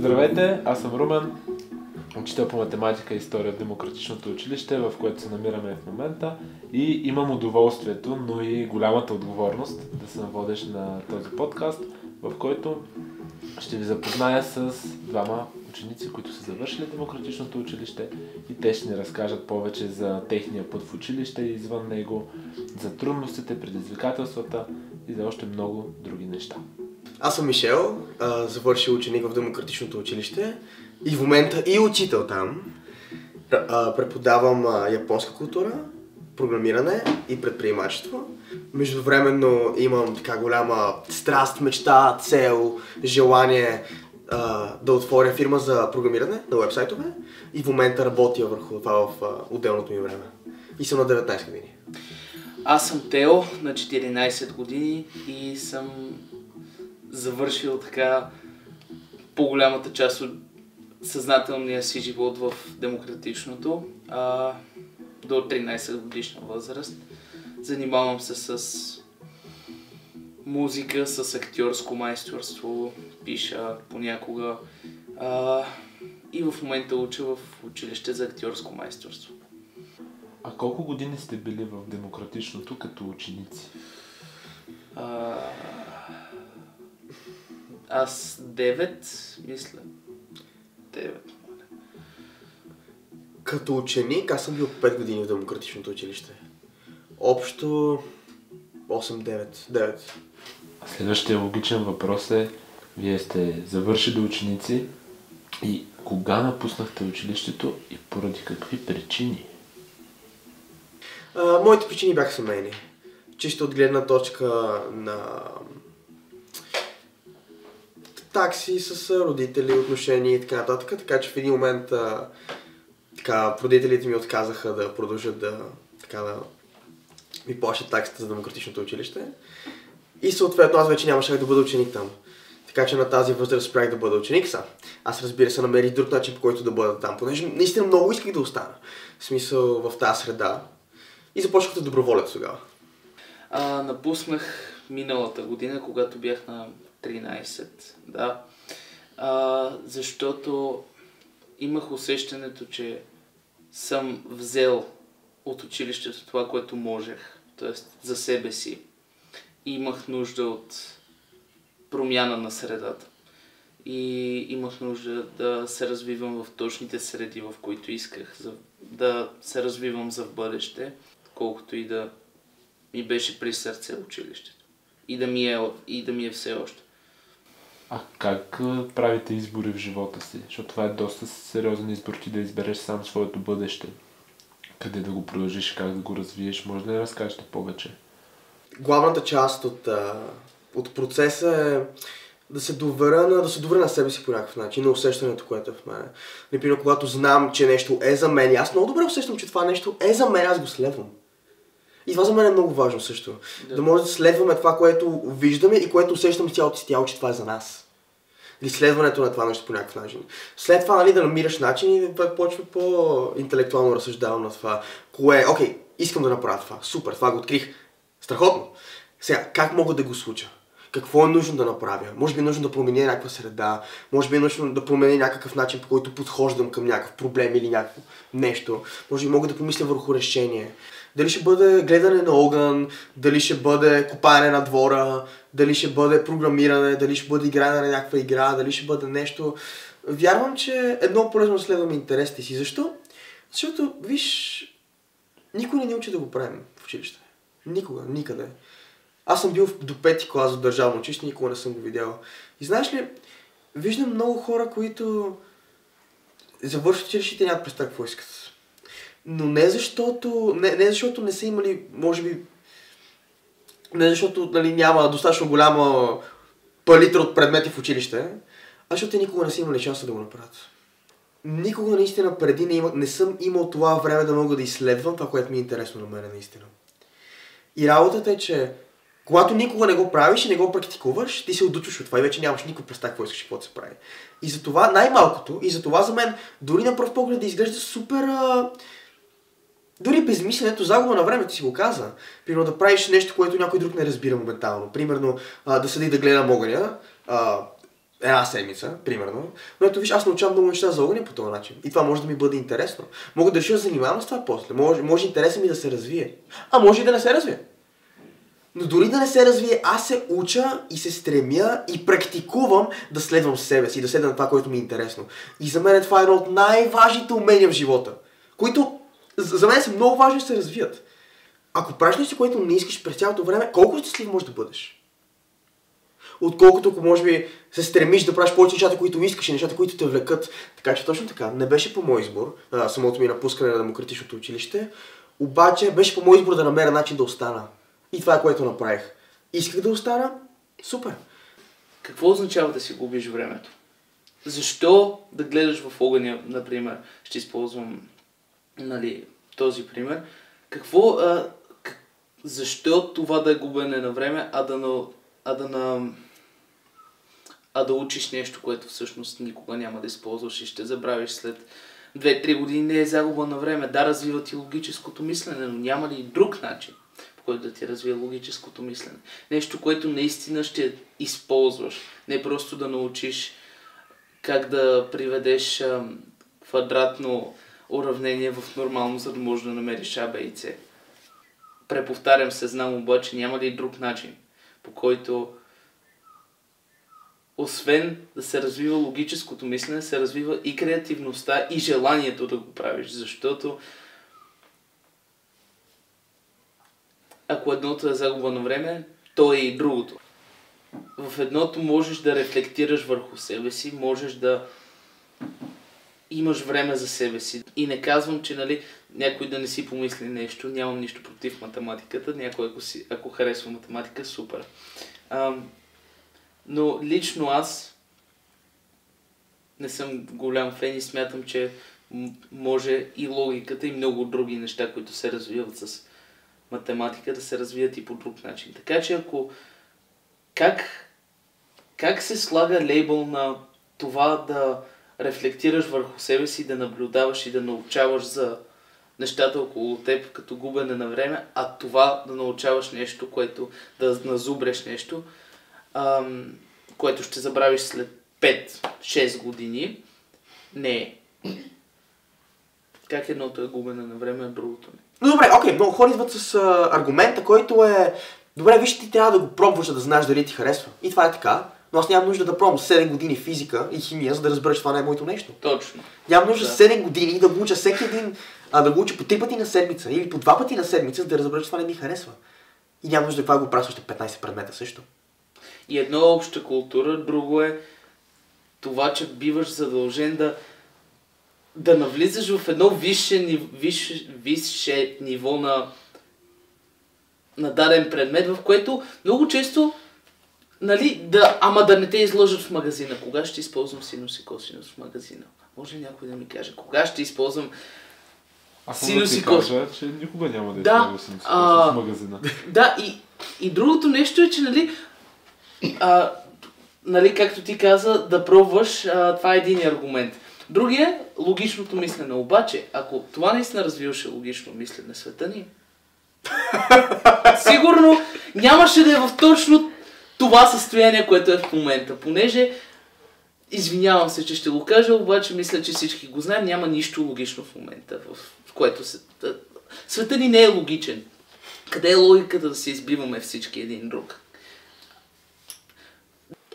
Здравейте, аз съм Румен, учител по математика и история в Демократичното училище, в което се намираме в момента, и имам удоволствието, но и голямата отговорност да съм водещ на този подкаст, в който ще ви запозная с двама ученици, които са завършили Демократичното училище, и те ще ни разкажат повече за техния път в училище и извън него, за трудностите, предизвикателствата и за още много други неща. Аз съм Мишел, завършил ученик в Демократичното училище и в момента и учител там. Преподавам японска култура, програмиране и предприемачество. Междувременно имам така голяма страст, мечта, цел, желание да отворя фирма за програмиране на уебсайтове и в момента работя върху това в отделното ми време. И съм на 19 години. Аз съм Тео, на 14 години и съм завършил така по-голямата част от съзнателния си живот в Демократичното до 13 годишна възраст. Занимавам се с музика, с актьорско майсторство, пиша понякога и в момента уча в училище за актьорско майсторство. А колко години сте били в Демократичното като ученици? Аз 9, мисля. 9. Като ученик аз съм бил 5 години в Демократичното училище. Общо 8-9. Следващия логичен въпрос е: вие сте завършили ученици и кога напуснахте училището и поради какви причини? Моите причини бяха семейни. Чисто от гледна точка на такси с родители, отношения и така нататък. Така че в един момент родителите ми отказаха да продължат да ми плащат таксите за Демократичното училище. И съответно аз вече нямаше да бъда ученик там. Така че на тази възраст спрях да бъда ученик сам. Аз, разбира се, намерих друг начин, по който да бъда там, понеже наистина много исках да остана. В смисъл в тази среда. И започнах да доброволец тогава. Напуснах миналата година, когато бях на 13, да. Защото имах усещането, че съм взел от училището това, което можех, т.е. за себе си. И имах нужда от промяна на средата. И имах нужда да се развивам в точните среди, в които исках, да се развивам за в бъдеще, колкото и да ми беше при сърце училището. И да ми е все още. А как правите избори в живота си? Защото това е доста сериозен избор, ти да избереш сам своето бъдеще. Къде да го продължиш, как да го развиеш? Може да разкажете повече? Главната част от процеса е да се доверя на себе си по някакъв начин, на усещането, което е в мен. Например, когато знам, че нещо е за мен, аз много добре усещам, че това нещо е за мен, аз го следвам. И това за мен е много важно също. Да може да следваме това, което виждаме и което усещам с цялото си тяло, че това е за нас. Или следването на това нещо по някакъв начин. След това, да намираш начин и да почва по-интелектуално разсъждавам на това. Окей, искам да направя това. Супер, това го открих. Страхотно. Сега, как мога да го случа? Какво е нужно да направя? Може би е нужно да променя някаква среда, може би е нужно да променя някакъв начин, по който подхождам към някакъв проблем или някакво нещо. Може би мога да помисля върху решение. Дали ще бъде гледане на огън, дали ще бъде копаене на двора, дали ще бъде програмиране, дали ще бъде игране на някаква игра, дали ще бъде нещо. Вярвам, че едно полезно да следваме интересите си. Защо? Защото, виж, никой не ни учи да го правим в училище. Никога, никъде. Аз съм бил до 5-ти клас в държавно училище, никога не съм го видял. И знаеш ли, виждам много хора, които завършват училище и нямат представа какво искат. Но не защото не са имали, може би, не защото няма достатъчно голяма палитра от предмети в училище, а защото те никога не са имали шанса да го направят. Никога наистина преди не съм имал това време да мога да изследвам това, което ми е интересно на мен наистина. И работата е, че когато никога не го правиш и не го практикуваш, ти се отучваш от това и вече нямаш никой представа какво искаш и какво да се прави. И затова най-малкото, и затова за мен дори на пръв поглед да изглежда супер... Дори без мисленето, загуба на времето си го каза. Примерно да правиш нещо, което някой друг не разбира моментално. Примерно да седи да гледа огъня, една седмица, примерно. Но ето виж, аз научавам много неща за огъня по този начин. И това може да ми бъде интересно. Мога да реша да занимавам с това после. Може интересът ми да се развие. А може и да не се развие. Но дори да не се развие, аз се уча и се стремя и практикувам да следвам себе си, да следвам това, което ми е интересно. И за мен това е едно от най-важните умения в живота, които за мен са много важни да се развият. Ако правиш нещо, което не искаш през цялото време, колко щастлив можеш да бъдеш? Отколкото ако може би се стремиш да правиш повече нещата, които искаш и нещата, които те влекат. Така че точно така, не беше по мой избор, самото ми напускане на демократичното училище, обаче беше по мой избор да намеря начин да остана. И това е което направих. Исках да остана, супер. Какво означава да си губиш времето? Защо да гледаш в огъня, например, ще използвам този пример, защо това да е губене на време, а да учиш нещо, което всъщност никога няма да използваш и ще забравиш след 2-3 години, не е загуба на време. Да, развива ти логическото мислене, но няма ли и друг начин, по който да ти развие логическото мислене? Нещо, което наистина ще използваш. Не просто да научиш как да приведеш квадратно уравнение в нормално, за да можеш да намериш А, Б и С. Преповтарям се, знам обаче, няма ли друг начин, по който освен да се развива логическото мислене, се развива и креативността, и желанието да го правиш, защото ако едното е загуба на време, то е и другото. В едното можеш да рефлектираш върху себе си, можеш да имаш време за себе си. И не казвам, че някой да не си помисли нещо, нямам нищо против математиката, някой ако харесва математика, супер. Но лично аз не съм голям фен и смятам, че може и логиката и много други неща, които се развиват с математика, да се развият и по друг начин. Така че как се слага лейбъл на това да рефлектираш върху себе си, да наблюдаваш и да научаваш за нещата около теб като губене на време, а това да научаваш нещо, което да назубреш нещо, което ще забравиш след 5-6 години, не е. Как едното е губене на време, а другото не. Но добре, окей, много хора идват с аргумента, който е: добре, виж, ти трябва да го пробваш, да знаеш дали ти харесва. И това е така, но аз нямам нужда да пробвам 7 години физика и химия, за да разбера, че това не е моето нещо. Точно. Нямам нужда 7 години да го уча всеки един, да го уча по 3 пъти на седмица или по 2 пъти на седмица, за да разбера, че това не ми харесва. И нямам нужда да го правя още 15 предмета също. И едно е обща култура, друго е това, че биваш задължен да навлизаш в едно висше ниво на даден предмет, в което много често, ама да не те изложат в магазина. Кога ще използвам синус и косинус в магазина? Може ли някой да ми каже? Кога ще използвам синус и косинус? Аз мога да ти кажа, че никога няма да използвам синус и косинус в магазина. Да, и другото нещо е, че както ти каза, да пробваш, това е един аргумент. Другия – логичното мислене. Обаче, ако това наистина развиваше логично мислене света ни, сигурно нямаше да е в точно това състояние, което е в момента. Понеже, извинявам се, че ще го кажа, обаче мисля, че всички го знаем, няма нищо логично в момента, в което света ни не е логичен. Къде е логиката да се избиваме всички един друг?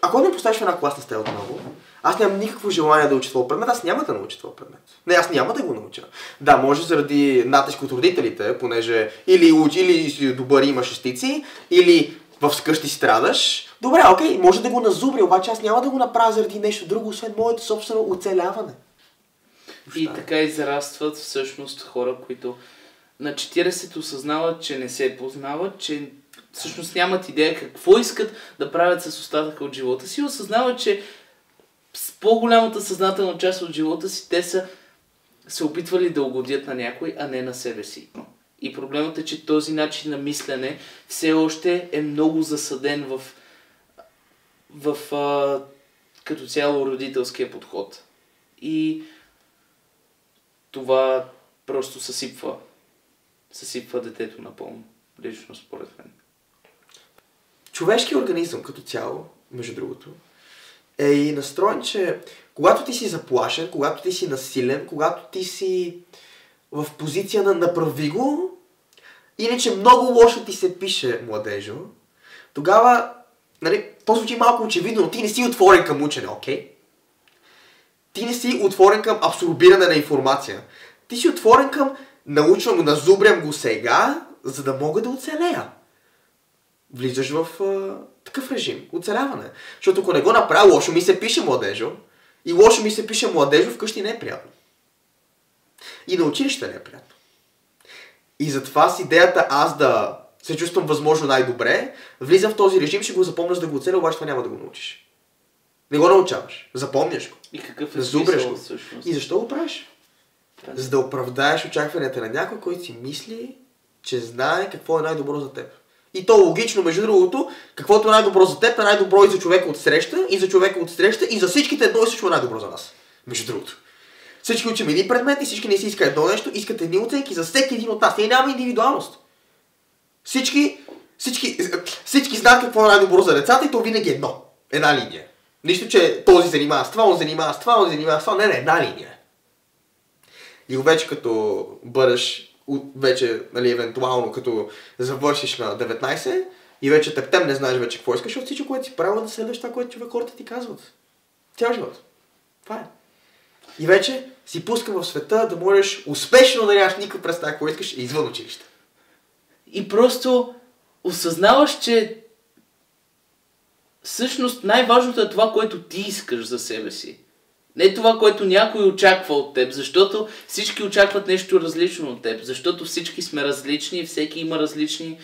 Ако не поставиш в една класна стая отново, аз нямам никакво желание да уча това предмет, аз няма да науча това предмет. Не, аз няма да го науча. Да, може заради натиск от родителите, понеже или си добър и имаш шестици, или вкъщи страдаш. Добре, окей, може да го назубри, обаче аз няма да го направя заради нещо друго, освен моето собствено оцеляване. И така израстват всъщност хора, които на 40 осъзнават, че не се познават, че всъщност нямат идея какво искат да правят с остатъка от живота си, осъзнават, че с по-голямата съзнателна част от живота си те са се опитвали да угодят на някой, а не на себе си. И проблемът е, че този начин на мислене все още е много засаден в като цяло родителския подход. И това просто съсипва детето напълно, лично според мен. Човешкият организъм като цяло, между другото, е и настроен, че когато ти си заплашен, когато ти си насилен, когато ти си в позиция на направи го, иначе много лошо ти се пише, младежо, тогава, нали, то звучи малко очевидно, но ти не си отворен към учене, окей? Ти не си отворен към абсорбиране на информация. Ти си отворен към научвам го, назубрям го сега, за да мога да оцелея. Влизаш в такъв режим, оцеляване. Защото ако не го направя, лошо ми се пише, младежо. И лошо ми се пише, младежо, вкъщи не е приятно. И на училище не е приятно. И затова с идеята аз да се чувствам възможно най-добре, влизам в този режим, ще го запомняш да го оцеля, обаче това няма да го научиш. Не го научаваш. Запомняш го. И какъв е Зубреш смисъл го. всъщност? И защо го правиш? За да оправдаеш очакванията на някой, който си мисли, че знае какво е най-добро за теб. И то логично, между другото, каквото е най-добро за теб е най-добро и за човека от среща, и за човека от среща, и за всичките едно и също е най-добро за нас. Между другото. Всички учим един предмет и всички не си искат едно нещо, искат едни оценки за всеки един от нас. Ние нямаме индивидуалност. Всички знаят какво е най-добро за децата и то винаги е едно. Една линия. Нищо, че този занимава с това, он занимава с това, он занимава с това. Не, една линия. И вече като бъдеш, вече, нали, евентуално, като завършиш на 19 и вече тептем не знаеш вече какво искаш, от всичко, което си правил да следваш това, което човек хората ти казват. Цял живот. Това е. И вече си пускам в света да можеш успешно да нямаш никаква представа какво искаш извън училище. И просто осъзнаваш, че всъщност най-важното е това, което ти искаш за себе си. Не това, което някой очаква от теб, защото всички очакват нещо различно от теб, защото всички сме различни и всеки има различни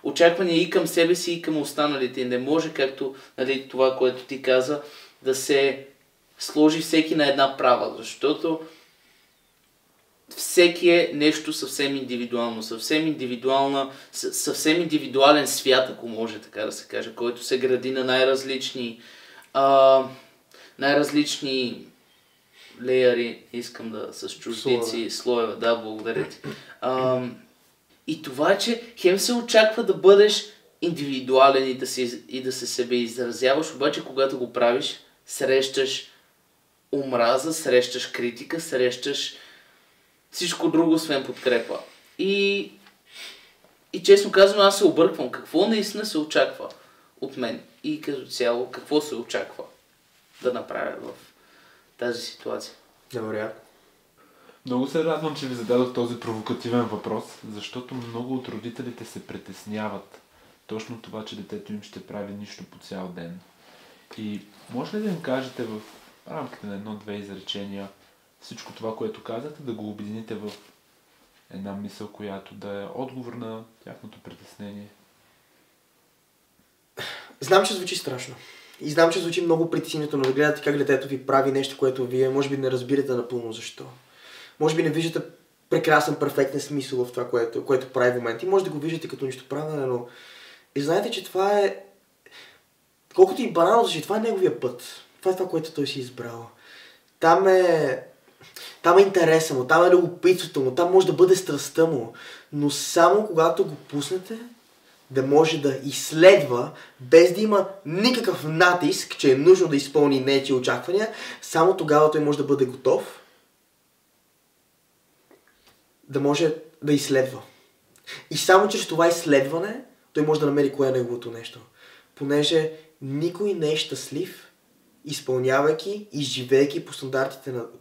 очаквания и към себе си, и към останалите. И не може, както, нали, това, което ти каза, да се сложи всеки на една права, защото всеки е нещо съвсем индивидуално, съвсем индивидуален свят, ако може така да се каже, който се гради на най-различни леяри, искам да с чуждици, слоеве, да, благодаря ти. И това е, че хем се очаква да бъдеш индивидуален и да се себе изразяваш, обаче когато го правиш, срещаш омраза, срещаш критика, срещаш всичко друго, освен подкрепа. И честно казано, аз се обърквам. Какво наистина се очаква от мен? И като цяло, какво се очаква да направя в тази ситуация? Добре. Много се радвам, че ви зададох този провокативен въпрос, защото много от родителите се притесняват точно това, че детето им ще прави нищо по цял ден. И може ли да им кажете в рамките на едно-две изречения всичко това, което казахте, да го обедините в една мисъл, която да е отговор на тяхното притеснение? Знам, че звучи страшно. И знам, че звучи много притеснително да гледате как детето ви прави нещо, което вие може би не разбирате напълно защо. Може би не виждате прекрасен, перфектен смисъл в това, което прави в момента. И може да го виждате като нищо правене, но и знаете, че това е... Колкото и банално звучи, това е неговия път. Това е това, което той си избрал. Там е интереса му, там е любопитството му, там може да бъде страстта му. Но само когато го пуснете, да може да изследва, без да има никакъв натиск, че е нужно да изпълни нечии очаквания, само тогава той може да бъде готов да може да изследва. И само чрез това изследване той може да намери кое е неговото нещо. Понеже никой не е щастлив, изпълнявайки и живейки по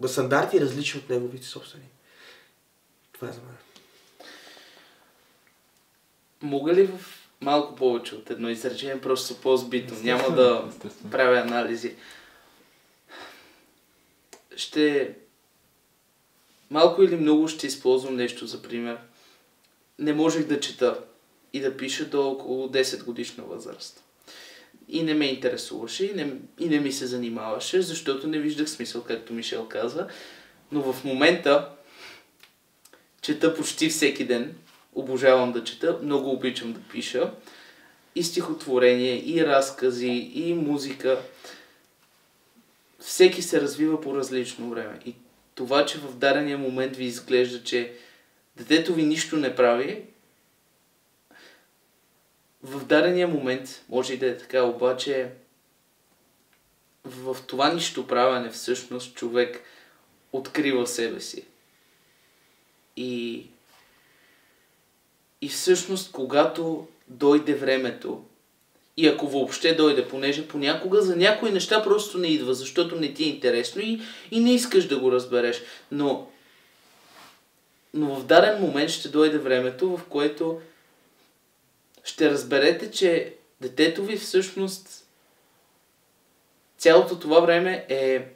стандарти различни от неговите собствени. Това е за мен. Мога ли в малко повече от едно изречение, просто по-збито, няма да правя анализи. Малко или много ще използвам нещо за пример. Не можех да чета и да пиша до около 10 годишна възраст. И не ме интересуваше, и не ми се занимаваше, защото не виждах смисъл, както Мишел казва. Но в момента чета почти всеки ден. Обожавам да чета, много обичам да пиша. И стихотворение, и разкази, и музика. Всеки се развива по различно време. И това, че в дадения момент ви изглежда, че детето ви нищо не прави, в дадения момент, може и да е така, обаче в това нищо правене всъщност човек открива себе си. И всъщност, когато дойде времето, и ако въобще дойде, понеже понякога за някои неща просто не идва, защото не ти е интересно и не искаш да го разбереш. Но в даден момент ще дойде времето, в което ще разберете, че детето ви всъщност цялото това време е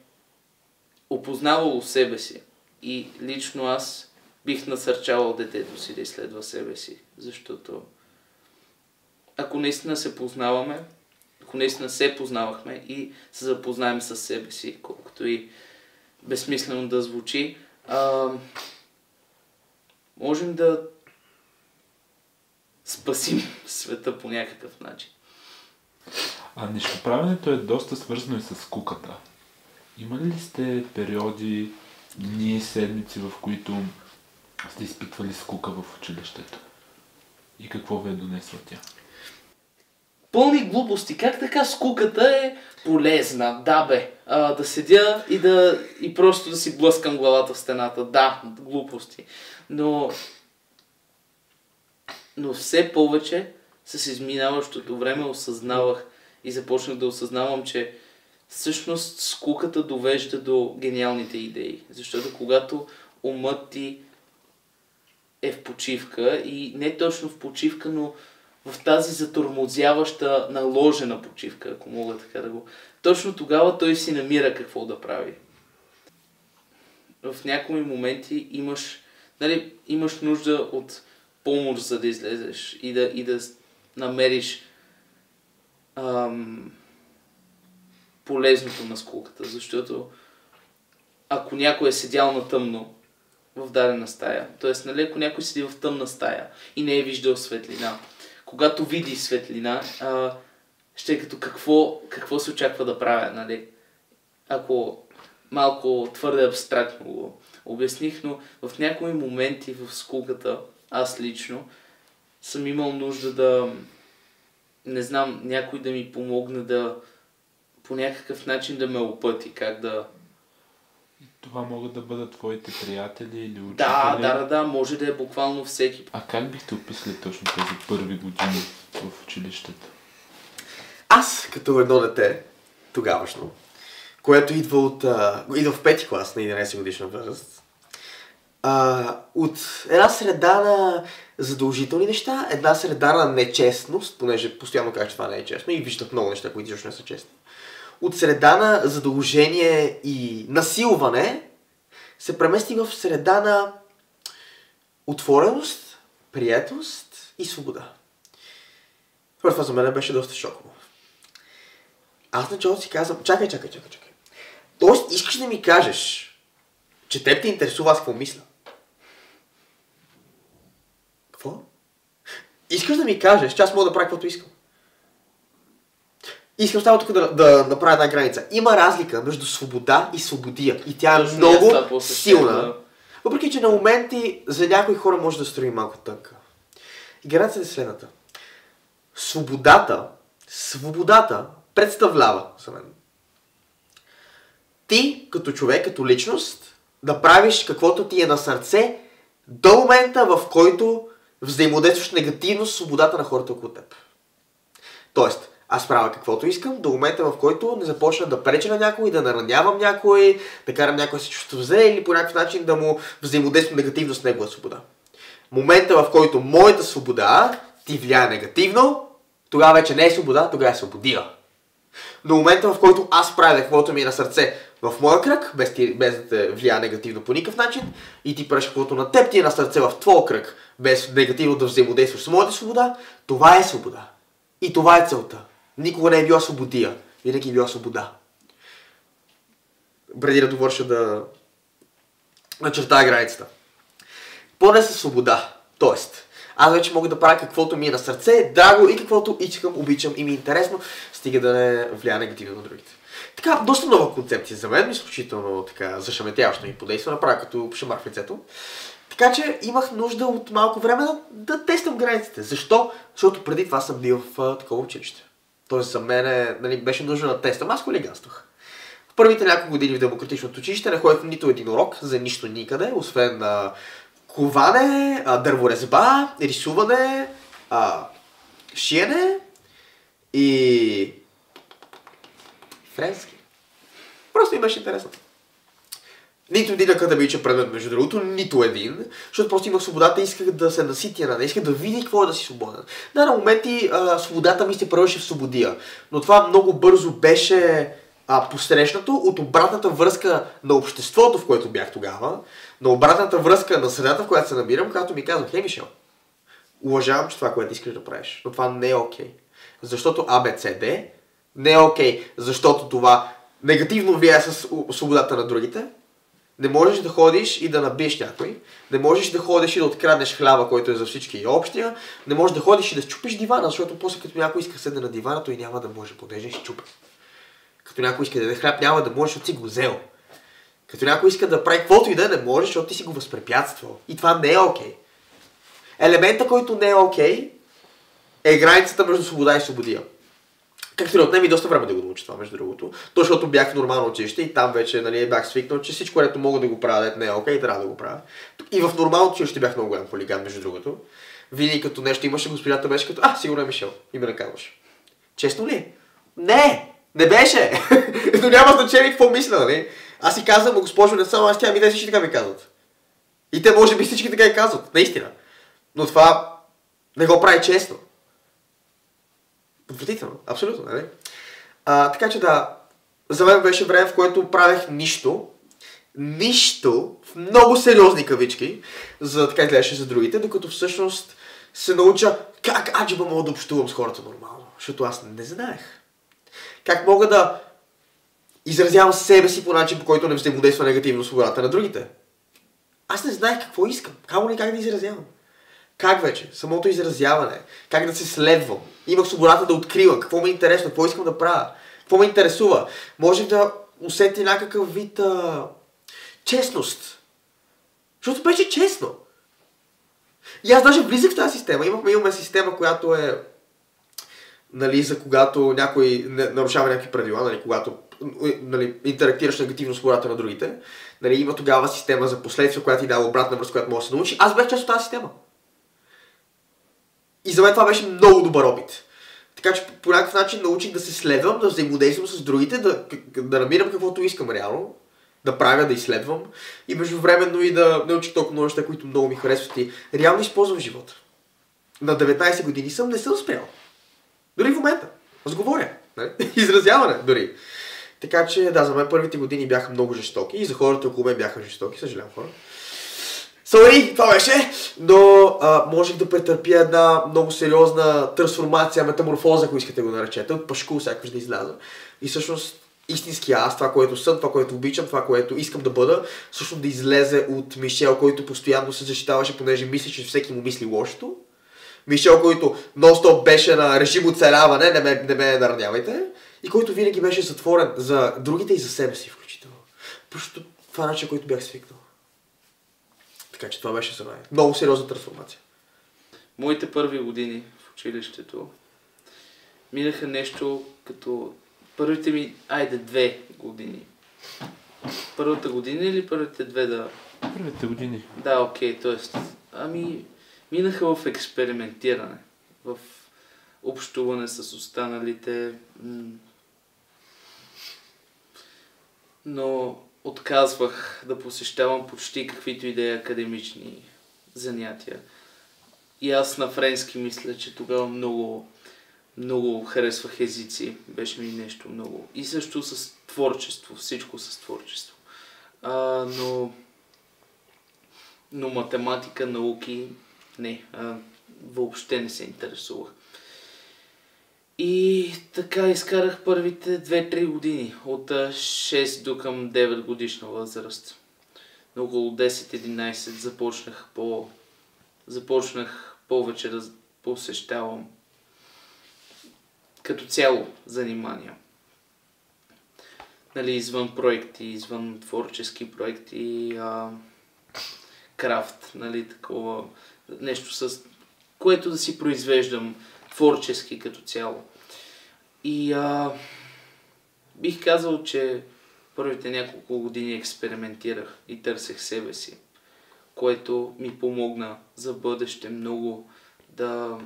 опознавало себе си. И лично аз бих насърчавал детето си да изследва себе си, защото ако наистина се познаваме, ако наистина се познавахме и се запознаем с себе си, колкото и безсмислено да звучи, можем да спасим света по някакъв начин. Нещоправенето е доста свързано и с скуката. Имали ли сте периоди, дни, седмици, в които сте изпитвали скука в училището? И какво ви е донесла тя? Пълни глупости. Как така скуката е полезна? Да бе. Да седя и просто да си блъскам главата в стената. Да, глупости. Но все повече с изминаващото време осъзнавах и започнах да осъзнавам, че всъщност скуката довежда до гениалните идеи. Защото когато умът ти е в почивка и не точно в почивка, но в тази затормозяваща наложена почивка, ако мога така да го... Точно тогава той си намира какво да прави. В някои моменти имаш нужда от помощ, за да излезеш и да намериш полезното на скуката. Защото ако някой е седял на тъмно в дадена стая, т.е. ако някой седи в тъмна стая и не е виждал светлина, когато види светлина, ще е като какво се очаква да правя, нали? Ако малко твърде абстрактно го обясних, но в някои моменти в скуката, аз лично, съм имал нужда да, не знам, някой да ми помогне да по някакъв начин да ме опъти, как да... И това могат да бъдат твоите приятели или учители? Да, може да е буквално всеки. А как бихте описали точно тези първи години в училището? Аз, като едно дете, тогавашно, което идва в 5-ти клас на 11 годишна възраст, от една среда на задължителни неща, една среда на нечестност, понеже постоянно кажа, че това не е честно и виждат много неща, които изобщо не са честни. От среда на задължение и насилване се премести в среда на отвореност, приятелност и свобода. Това за мен беше доста шоково. Аз началото си казвам, чакай. Тоест искаш да ми кажеш, че теб те интересува аз какво мисля? Какво? Искаш да ми кажеш, че аз мога да правя каквото искам? Искам само тук да направя една граница. Има разлика между свобода и свободия. И тя е много силна. Въпреки, че на моменти за някои хора може да строи малко тънка. И границата е следната. Свободата представлява за мен ти, като човек, като личност, да правиш каквото ти е на сърце до момента, в който взаимодействаш негативно с свободата на хората около теб. Тоест, аз правя каквото искам до момента, в който не започна да преча на някой, да наранявам някой, да карам някой да се чувства зле или по някакъв начин да му взаимодействам негативно с негова свобода. Момента, в който моята свобода ти влияе негативно, тогава вече не е свобода, тогава е свободия. Но момента, в който аз правя каквото ми е на сърце в моя кръг, без да те влияе негативно по никакъв начин, и ти правиш каквото на теб ти е на сърце в твоя кръг, без негативно да взаимодействаш с моята свобода, това е свобода. И това е целта. Никога не е била свободия, винаги е била свобода. Преди да довърша да начертая границата. Поне със свобода. Тоест, аз вече мога да правя каквото ми е на сърце, драго и каквото искам, обичам и ми е интересно, стига да не влияе негативно на другите. Така, доста нова концепция за мен, изключително така зашеметяващо ми подейства, направя като шамар в лицето. Така че имах нужда от малко време да тествам границите. Защо? Защото преди това съм бил в такова училище. Тоест за мен беше нужно да тествам. Аз хулиганствах. Първите няколко години в демократичното училище не ходих нито един урок за нищо никъде, освен коване, дърворезба, рисуване, шиене и френски. Просто им беше интересно. Нито един академичен предмет, между другото, нито един, защото просто имах свободата и исках да се наситя, не исках да видя какво е да си свободен. Да, на моменти свободата ми се превръща в свободия, но това много бързо беше посрещнато от обратната връзка на обществото, в което бях тогава, на обратната връзка на средата, в която се намирам, когато ми казах: "Хей, Мишел, уважавам, че това, което искаш да правиш, но това не е окей. Защото ABCD не е окей, защото това негативно влияе с свободата на другите. Не можеш да ходиш и да набиеш някой. Не можеш да ходиш и да откраднеш хляба, който е за всички и общия. Не можеш да ходиш и да счупиш дивана, защото после като някой иска да седне на дивана, той няма да може, понеже ще счупа. Като някой иска да яде хляб, няма да може, защото си го взел. Като някой иска да прави каквото и да не може, защото ти си го възпрепятствал. И това не е окей. Елемента, който не е окей, е границата между свобода и свободия. Както и отнеми доста време да го науча това, между другото. То, защото бях в нормално училище и там вече бях свикнал, че всичко, което мога да го правя, дето не е окей, трябва да го правя. И в нормално училище бях много голям хулиган, между другото. Винаги като нещо имаше, госпожата беше като: "Сигурно е Мишел." И ме наказваше. Честно ли? Не беше! Но няма значение какво мисля, нали? Аз си казвам: "Госпожо, не съм аз, тя ми всички така ми казват." И те може би всички така и казват, наистина. Но това не го прави честно. Отвратително, абсолютно, нали? Така че да, за мен беше време, в което правех нищо, в много сериозни кавички, за да така гледаше за другите, докато всъщност се науча как аджиба мога да общувам с хората нормално, защото аз не знаех. Как мога да изразявам себе си по начин, по който не взаимодейства негативно свободата на другите. Аз не знаех какво искам, камо ли как да изразявам. Как вече? Самото изразяване. Как да се следвам. Имах свободата да откривам какво ми е интересно, какво искам да правя, какво ме интересува. Можех да усетя някакъв вид честност. Защото беше честно. И аз даже влизах в тази система. Имаме система, която е за когато някой нарушава някакви правила, когато интерактираш негативно с свободата на другите. Има тогава система за последствия, която ти дава обратна връзка, която може да се научи. Аз бях част от тази система. И за мен това беше много добър опит. Така че по някакъв начин научих да се следвам, да взаимодействам с другите, да намирам каквото искам реално, да правя, да изследвам и междувременно и да научих толкова много неща, които много ми харесват и реално използвам в живота. На 19 години не съм спрял. Дори в момента. Аз говоря. Изразяване дори. Така че да, за мен първите години бяха много жестоки и за хората около мен бяха жестоки, съжалявам хора. Това беше, но можех да претърпя една много сериозна трансформация, метаморфоза, ако искате го наречете, от пашкул сякаш да изляза. И всъщност истински аз, това, което съм, това, което обичам, това, което искам да бъда, всъщност да излезе от Мишел, който постоянно се защитаваше, понеже мисли, че всеки му мисли лошото. Мишел, който нон-стоп беше на режим оцеляване, не ме наранявайте, и който винаги беше затворен за другите и за себе си включително. Просто това начин, който бях свикнал. Така че това беше за мен. Много сериозна трансформация. Моите първи години в училището минаха нещо като първите ми, 2 години. Първата година или първите 2 да... Първите години. Да, окей, т.е. Минаха в експериментиране, в общуване с останалите, но отказвах да посещавам почти каквито и да е академични занятия. И аз на френски мисля, че тогава много харесвах езици. Беше ми нещо много. И също с творчество, всичко с творчество. Но математика, науки, не. Въобще не се интересувах. И така изкарах първите 2-3 години, от 6 до към 9 годишна възраст. На около 10-11 започнах повече да посещавам като цяло занимания. Извън проекти, извън творчески проекти, крафт, такова нещо, с което да си произвеждам творчески като цяло. И бих казал, че първите няколко години експериментирах и търсех себе си, което ми помогна за бъдеще много да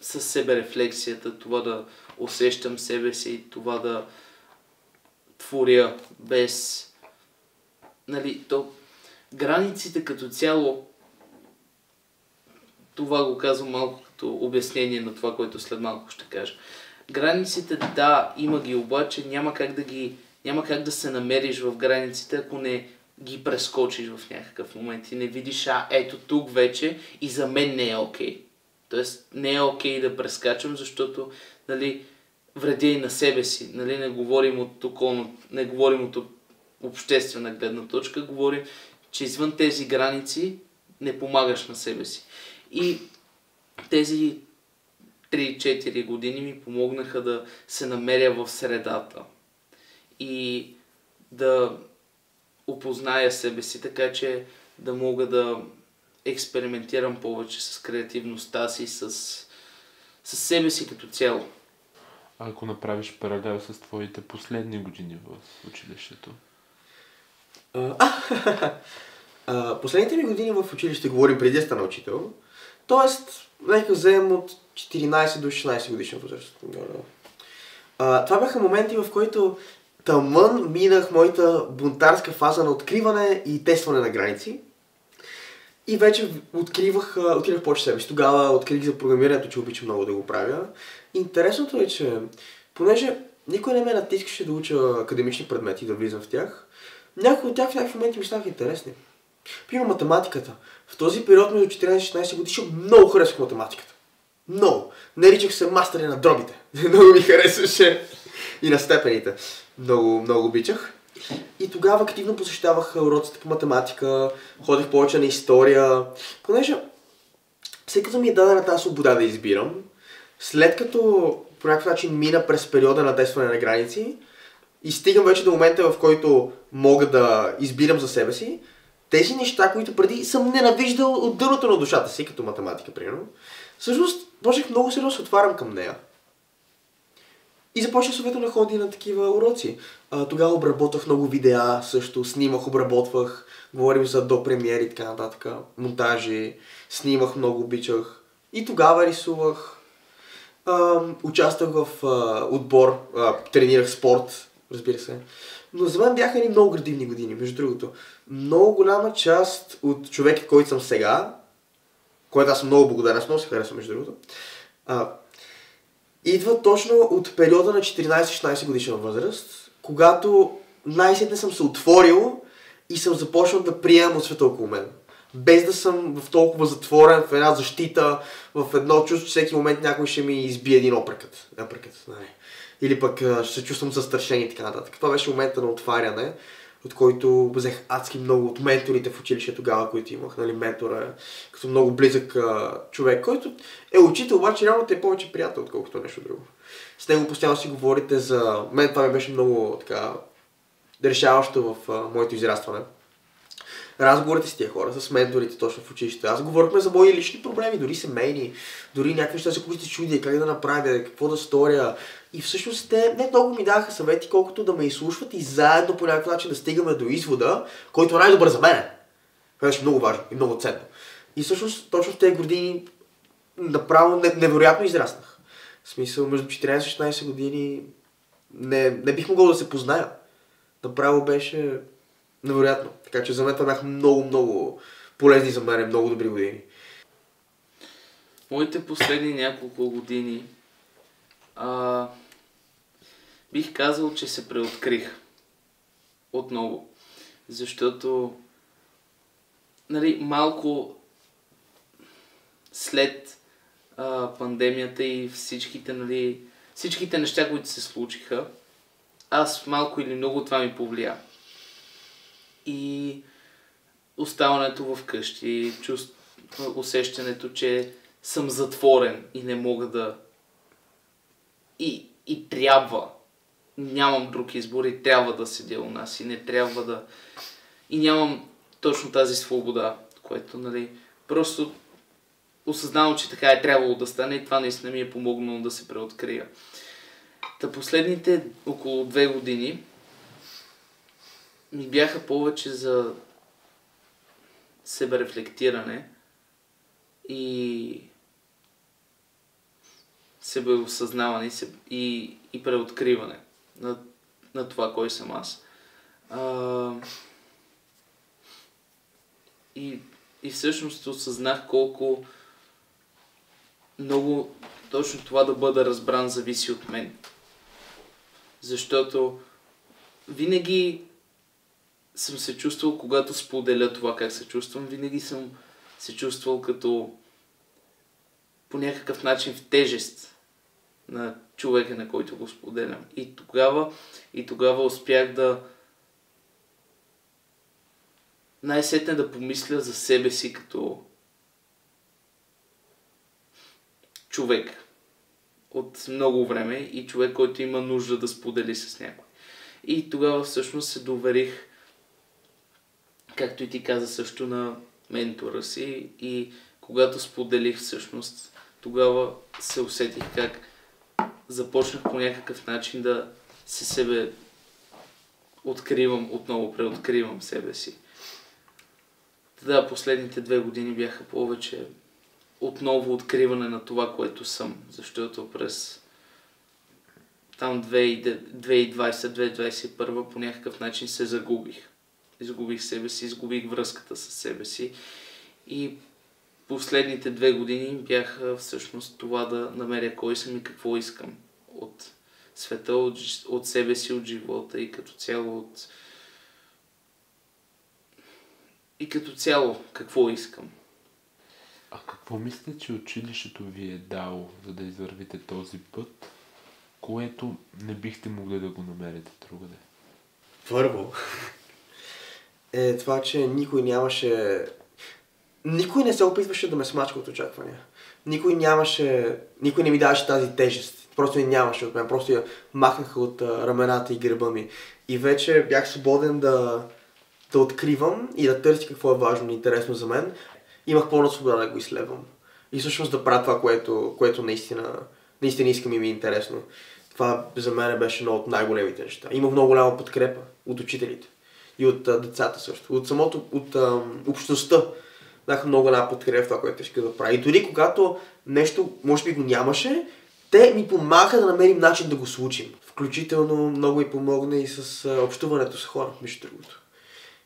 със себе рефлексията, това да усещам себе си, това да творя без... Нали, границите като цяло, това го казвам малко като обяснение на това, което след малко ще кажа. Границите, да, има ги, обаче няма как да се намериш в границите, ако не ги прескочиш в някакъв момент и не видиш, ето тук вече и за мен не е окей. Тоест не е окей да прескачам, защото, нали, вредя и на себе си. Нали, не говорим от обществена гледна точка, говорим, че извън тези граници не помагаш на себе си. И тези 3-4 години ми помогнаха да се намеря в средата и да опозная себе си, така че да мога да експериментирам повече с креативността си, с себе си като цяло. А ако направиш паралел с твоите последни години в училището? Последните ми години в училище, говорим преди да стана учител, т.е. нека вземем от 14 до 16 годишна възраст. Това бяха моменти, в които тъмън минах моята бунтарска фаза на откриване и тестване на граници. И вече откривах повече себе си. Тогава открих за програмирането, че обичам много да го правя. Интересното е, че понеже никой не ме натискаше да уча академични предмети, да влизам в тях, някои от тях в някакви моменти ми станаха интересни. Примерно математиката. В този период между 14-16 годишни много харесвах математиката. Много. Наричах се мастери на дробите. Много ми харесваше. И на степените. Много, много обичах. И тогава активно посещавах уроците по математика, ходих повече на история, понеже след като ми е дадена тази свобода да избирам, след като по някакъв начин мина през периода на тестване на граници и стигам вече до момента, в който мога да избирам за себе си, тези неща, които преди съм ненавиждал от дъното на душата си, като математика, примерно, всъщност можех много сериозно се отварям към нея. И започнах съответно да ходя на такива уроци. Тогава обработвах много видеа, също снимах, обработвах, говорим за до премиери и така нататък, монтажи, снимах, много обичах. И тогава рисувах, участвах в отбор, тренирах спорт, разбира се. Но за мен бяха едни много градивни години, между другото. Много голяма част от човека, който съм сега, който аз съм много благодарен, аз много се харесвам, между другото, идва точно от периода на 14-16 годишна възраст, когато най-сетне съм се отворил и съм започнал да приемам от света около мен. Без да съм в толкова затворен, в една защита, в едно чувство, че всеки момент някой ще ми избие един опрекът. Или пък ще се чувствам застрашен и така нататък. Това беше момента на отваряне, от който взех адски много от менторите в училище тогава, които имах. Нали, ментора е като много близък човек, който е учител, обаче реално те е повече приятел, отколкото нещо друго. С него постоянно си говорите за... Мен това ми беше много така решаващо в моето израстване. Разговорите с тия хора, с менторите точно в училище. Аз говорихме за мои лични проблеми, дори семейни, дори някакви неща, за които се чудя, как да направя, какво да сторя. И всъщност те не много ми даваха съвети, колкото да ме изслушват и заедно по някакъв начин да стигаме до извода, който е най-добър за мен. Това беше много важно и много ценно. И всъщност точно в тези години направо невероятно израснах. В смисъл, между 14-16 години не бих могъл да се позная. Направо беше невероятно. Така че за мен това бяха много полезни за мен, много добри години. Моите последни няколко години бих казал, че се преоткрих отново. Защото нали, малко след пандемията и всичките неща, които се случиха, аз малко или много това ми повлия. И оставането в къщи, усещането, че съм затворен и не мога да... И трябва. Нямам друг избор и трябва да седя у нас и не трябва да... И нямам точно тази свобода, което, нали, просто осъзнавам, че така е трябвало да стане и това наистина ми е помогнало да се преоткрия. Та последните около 2 години ми бяха повече за себерефлектиране и себеосъзнаване и преоткриване на това, кой съм аз. И всъщност осъзнах колко много точно това да бъда разбран зависи от мен. Защото винаги съм се чувствал, когато споделя това как се чувствам, винаги съм се чувствал като по някакъв начин в тежест на човека, на който го споделям. И тогава успях да най-сетне да помисля за себе си като човек от много време и човек, който има нужда да сподели с някой. И тогава всъщност се доверих, както и ти каза също, на ментора си и когато споделих всъщност, тогава се усетих как започнах по някакъв начин да себе откривам, отново преоткривам себе си. Да, последните 2 години бяха повече отново откриване на това, което съм, защото през там 2020-2021 по някакъв начин се загубих. Изгубих себе си, изгубих връзката с себе си и последните 2 години бяха всъщност това да намеря кой съм и какво искам от света, от себе си, от живота и като цяло какво искам. А какво мислите, че училището ви е дало, за да извървите този път, което не бихте могли да го намерите другаде? Първо е това, че никой не се опитваше да ме смачка от очаквания. Никой не ми даваше тази тежест. Просто я нямаше от мен. Просто я махнаха от рамената и гърба ми. И вече бях свободен да откривам и да търся какво е важно и интересно за мен. Имах пълна свобода да го изследвам. И всъщност да правя това, което наистина искам и ми е интересно. Това за мен беше едно от най-големите неща. Имах много голяма подкрепа от учителите. И от децата също. От общността. Бяха много голяма подкрепа в това, което иска да правя. И дори когато нещо, може би го нямаше, те ми помагаха да намерим начин да го случим. Включително много ми помогна и с общуването с хора, между другото.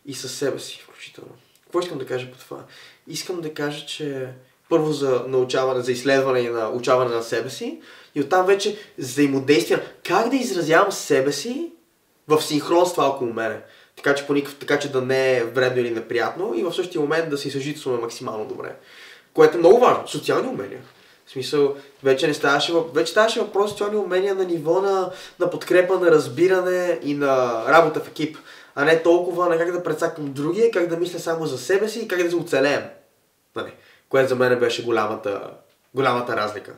И със себе си, включително. Какво искам да кажа по това? Искам да кажа, че първо за научаване, за изследване и научаване на себе си и оттам вече взаимодействие. Как да изразявам себе си в синхрон с това около мене. Така че да не е вредно или неприятно и в същия момент да се съжителстваме максимално добре. Което е много важно. Социални умения. В смисъл, вече ставаше въпрос социални умения на ниво на подкрепа, на разбиране и на работа в екип. А не толкова на как да прецакам другия, как да мисля само за себе си и как да се оцелеем. Което за мен беше голямата разлика.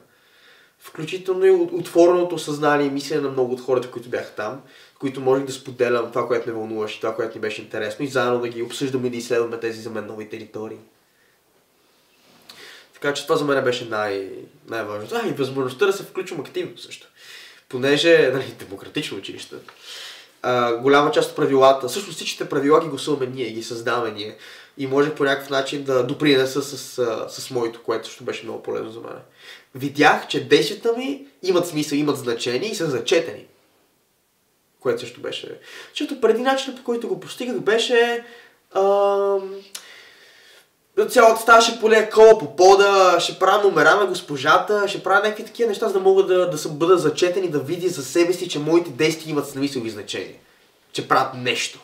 Включително и отвореното съзнание и мислене на много от хората, които бяха там, които можех да споделям това, което ме вълнуваше, това, което ми беше интересно и заедно да ги обсъждаме и да изследваме тези за мен нови територии. Така че това за мен беше най-важното. И възможността да се включвам активно също. Понеже, демократично училище, голяма част от правилата, всъщност всичките правила ги гласуваме ние, ги създаваме ние. И може по някакъв начин да допринеса с моето, което също беше много полезно за мен. Видях, че действията ми имат смисъл, имат значение и са зачетени. Което също беше. Защото преди начинът, по който го постигах, беше цялата ставаше поле кола по пода, ще правя номера на госпожата, ще правя някакви такива неща, за да мога да бъда зачетен и да видя за себе си, че моите действия имат смисъл и значение. Че правят нещо.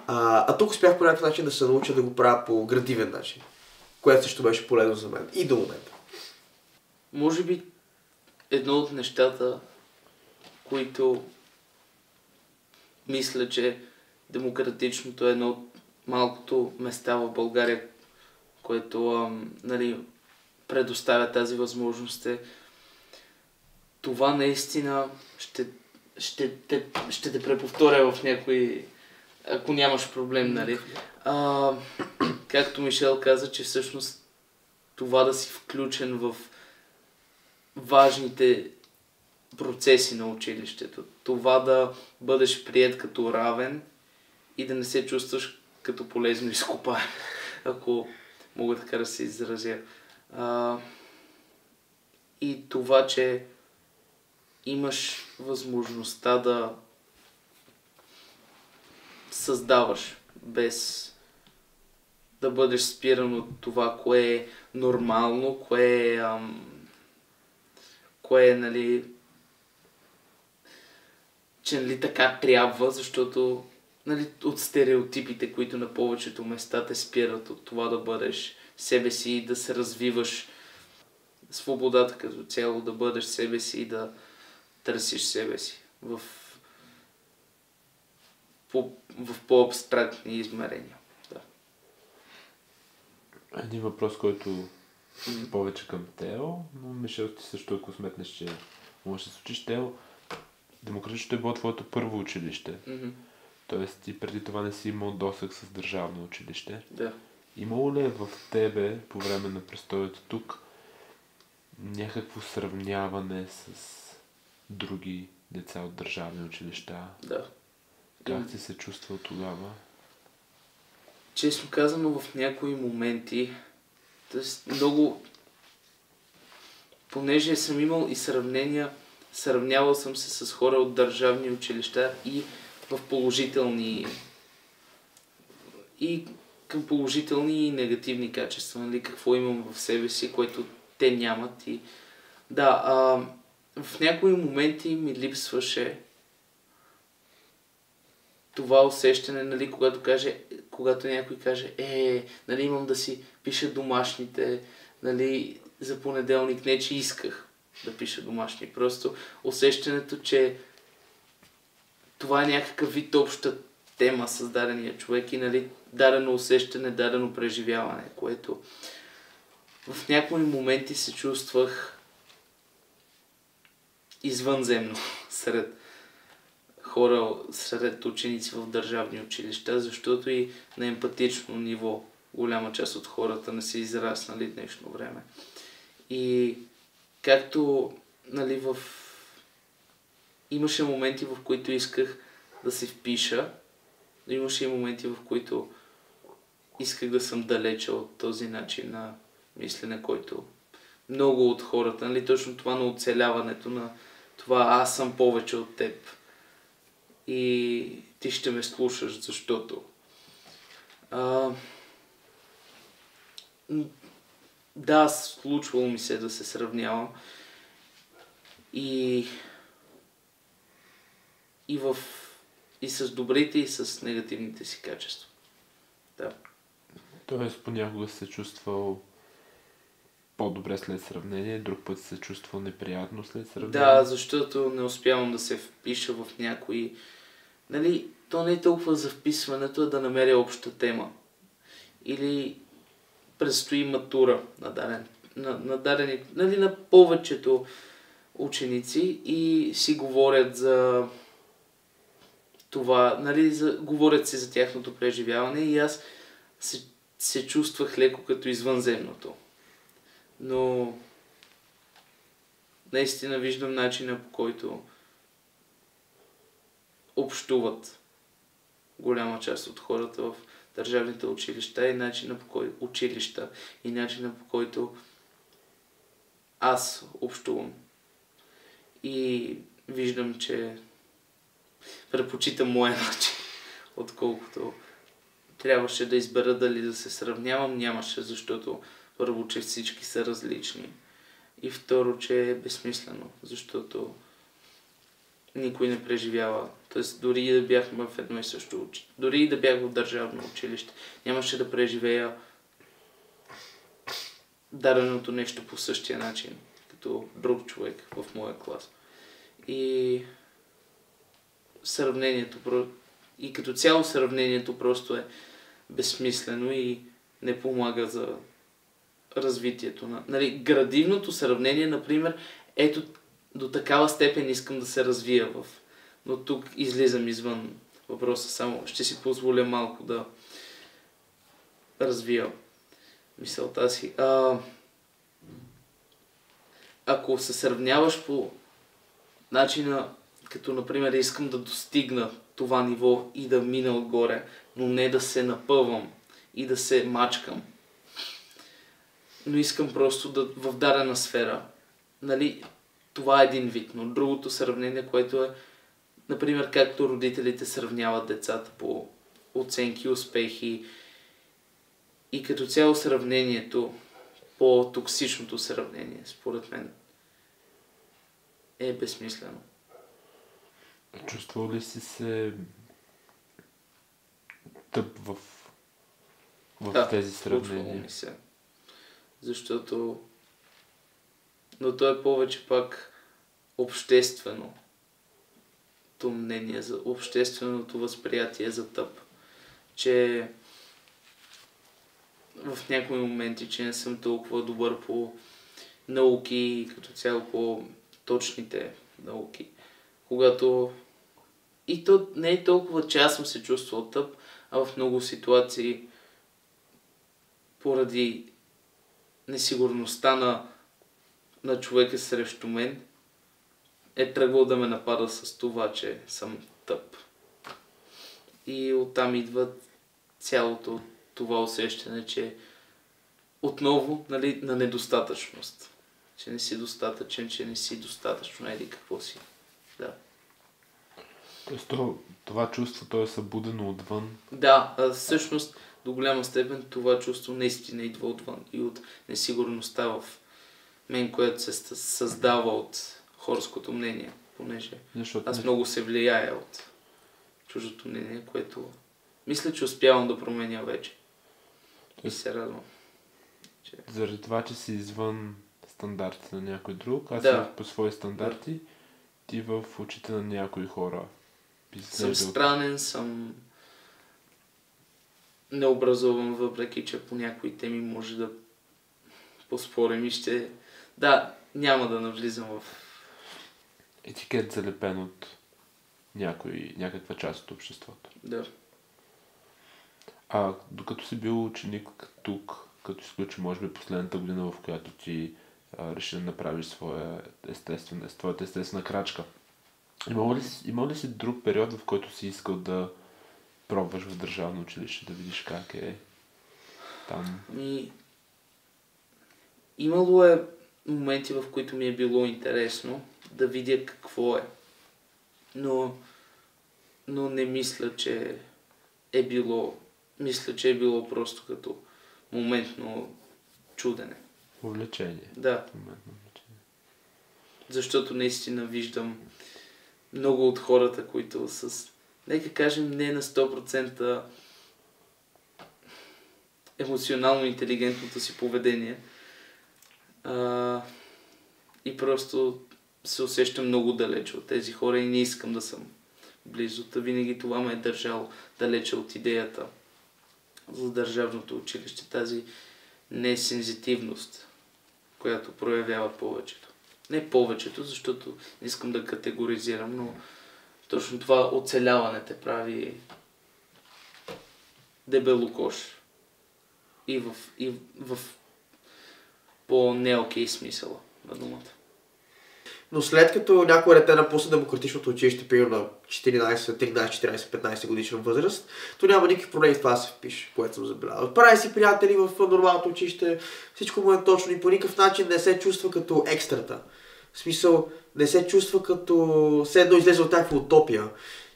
А тук успях по някакъв начин да се науча да го правя по градивен начин. Което също беше полезно за мен. И до момента. Може би едно от нещата, които мисля, че демократичното е едно от малкото места в България, което предоставя тази възможност е това наистина ще те преповторя в някой, ако нямаш проблем, нали. Както Мишел каза, че всъщност това да си включен в важните процеси на училището, това да бъдеш приет като равен и да не се чувстваш като полезно изкопаем, ако мога така да се изразя. И това, че имаш възможността да създаваш без да бъдеш спиран от това, кое е нормално, кое е, нали, че нали така трябва, защото нали, от стереотипите, които на повечето места те спират от това да бъдеш себе си и да се развиваш, свободата като цяло, да бъдеш себе си и да търсиш себе си в по-абстрактни измерения. Да. Един въпрос, който повече към Тео, но Мишел ти също, ако сметнеш, че можеш да се учиш. Тео, демократичното е било твоето първо училище. Тоест ти преди това не си имал досег с държавно училище. Да. Имало ли е в тебе по време на престоята тук някакво сравняване с други деца от държавни училища? Да. Как си се чувствал тогава? Честно казано, в някои моменти, много, понеже съм имал и сравнения, сравнявал съм се с хора от държавни училища и в положителни и към положителни и негативни качества, нали, какво имам в себе си, което те нямат. И да, в някои моменти ми липсваше това усещане, нали, когато някой каже, нали, имам да си пиша домашните, нали, за понеделник, не че исках да пиша домашни, просто усещането, че това е някакъв вид обща тема с дадения човек и, нали, дадено усещане, дадено преживяване, което в някои моменти се чувствах извънземно сред хора, сред ученици в държавни училища, защото и на емпатично ниво голяма част от хората не са израснали в днешно време. И както, нали, имаше моменти, в които исках да се впиша, но имаше и моменти, в които исках да съм далече от този начин на мислене, който много от хората, нали, точно това на оцеляването, на това аз съм повече от теб и ти ще ме слушаш, защото да, случвало ми се да се сравнявам и с добрите и с негативните си качества. Да. Тоест понякога се чувствал по-добре след сравнение, друг път се чувствал неприятно след сравнение. Да, защото не успявам да се впиша в някои... Нали, то не е толкова за вписването, а да намеря обща тема. Или предстои матура на дадени, нали, на повечето ученици и си говорят за това, нали, говорят си за тяхното преживяване и аз се чувствах леко като извънземното. Но наистина виждам начина, по който общуват голяма част от хората в държавните училища и начина по който аз общувам. И виждам, че предпочитам моя начин, отколкото трябваше да избера дали да се сравнявам. Нямаше, защото първо, че всички са различни и второ, че е безсмислено, защото никой не преживява. Тоест, дори и да бяхме в едно и също училище, дори и да бях в държавно училище, нямаше да преживея даденото нещо по същия начин, като друг човек в моя клас. И сравнението, и като цяло сравнението просто е безсмислено и не помага за развитието на... Нали, градивното сравнение, например, ето до такава степен искам да се развия но тук излизам извън въпроса, само ще си позволя малко да развия мисълта си. Ако се сравняваш по начина, като например искам да достигна това ниво и да мина отгоре, но не да се напъвам и да се мачкам. Но искам просто да в дадена сфера. Нали, това е един вид, но другото сравнение, което е, например, както родителите сравняват децата по оценки, успехи и като цяло сравнението, по-токсичното сравнение, според мен, е безсмислено. Чувствал ли си се тъп в тези сравнения? Ми се. Защото... Но то е повече пак обществено мнение, за общественото възприятие за тъп. Че в някои моменти, че не съм толкова добър по науки и като цяло по точните науки. Когато и то не е толкова, че аз съм се чувствал тъп, а в много ситуации поради несигурността на човека срещу мен е тръгвал да ме напада с това, че съм тъп. И оттам идва цялото това усещане, че отново, нали, на недостатъчност. Че не си достатъчен, че не си достатъчно, или какво си. Да. Тоест това чувство, то е събудено отвън. Да, всъщност до голяма степен това чувство наистина идва отвън и от несигурността в мен, която се създава от хорското мнение, понеже аз много се влияя от чуждото мнение, което мисля, че успявам да променя вече. И се радвам. Че... Заради това, че си извън стандартите на някой друг, аз да. си по свои стандарти, ти в очите на някои хора. Съм странен, съм необразован, въпреки че по някои теми може да поспорим и ще... Да, няма да навлизам в... Етикет залепен от някаква част от обществото. Да. А докато си бил ученик тук, като изключи може би последната година, в която ти реши да направиш твоята естествена крачка, имал ли си друг период, в който си искал да пробваш в държавно училище, да видиш как е там? Имало е моменти, в които ми е било интересно да видя какво е. Но не мисля, че е било... Мисля, че е било просто като моментно чудене. Увлечение. Да. Моментно увлечение. Защото наистина виждам много от хората, които с... Нека кажем, не на 100% емоционално интелигентното си поведение. И просто се усещам много далече от тези хора и не искам да съм близо. Винаги това ме е държало далече от идеята за държавното училище. Тази несензитивност, която проявяват повечето. Не повечето, защото не искам да категоризирам, но точно това оцеляване те прави дебелокош. И в по-неокей смисъла на думата. Но след като някой дете напусне демократичното училище, примерно на 14, 13, 14, 15 годишна възраст, то няма никакви проблеми с това да се впише, което съм забелязал. Прави си приятели в нормалното училище, всичко му е точно и по никакъв начин не се чувства като екстрата. В смисъл, не се чувства като все едно излезе от някаква утопия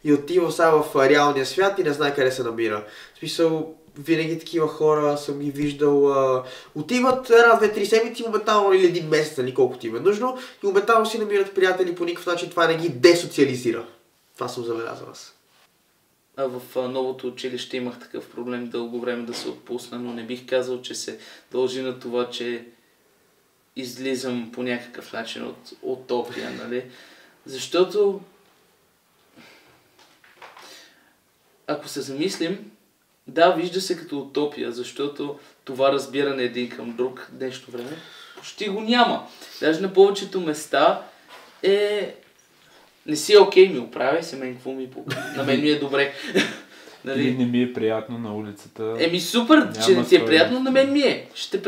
и отива сега в реалния свят и не знае къде се намира. В смисъл, винаги такива хора съм ги виждал, отиват една, две, три седмици, моментално или един месец, нали, колкото им е нужно, и моментално си намират приятели, по никакъв начин това не ги десоциализира. Това съм забелязал аз. А в новото училище имах такъв проблем дълго време да се отпусна, но не бих казал, че се дължи на това, че излизам по някакъв начин от утопия, нали? Защото ако се замислим, да, вижда се като утопия, защото това разбиране един към друг днешно време почти го няма. Даже на повечето места не си окей, ми оправяй се, мен какво ми пука. На мен ми е добре. Нали? Не ми е приятно на улицата. Супер, че не ти е приятно, на мен ми е. Ще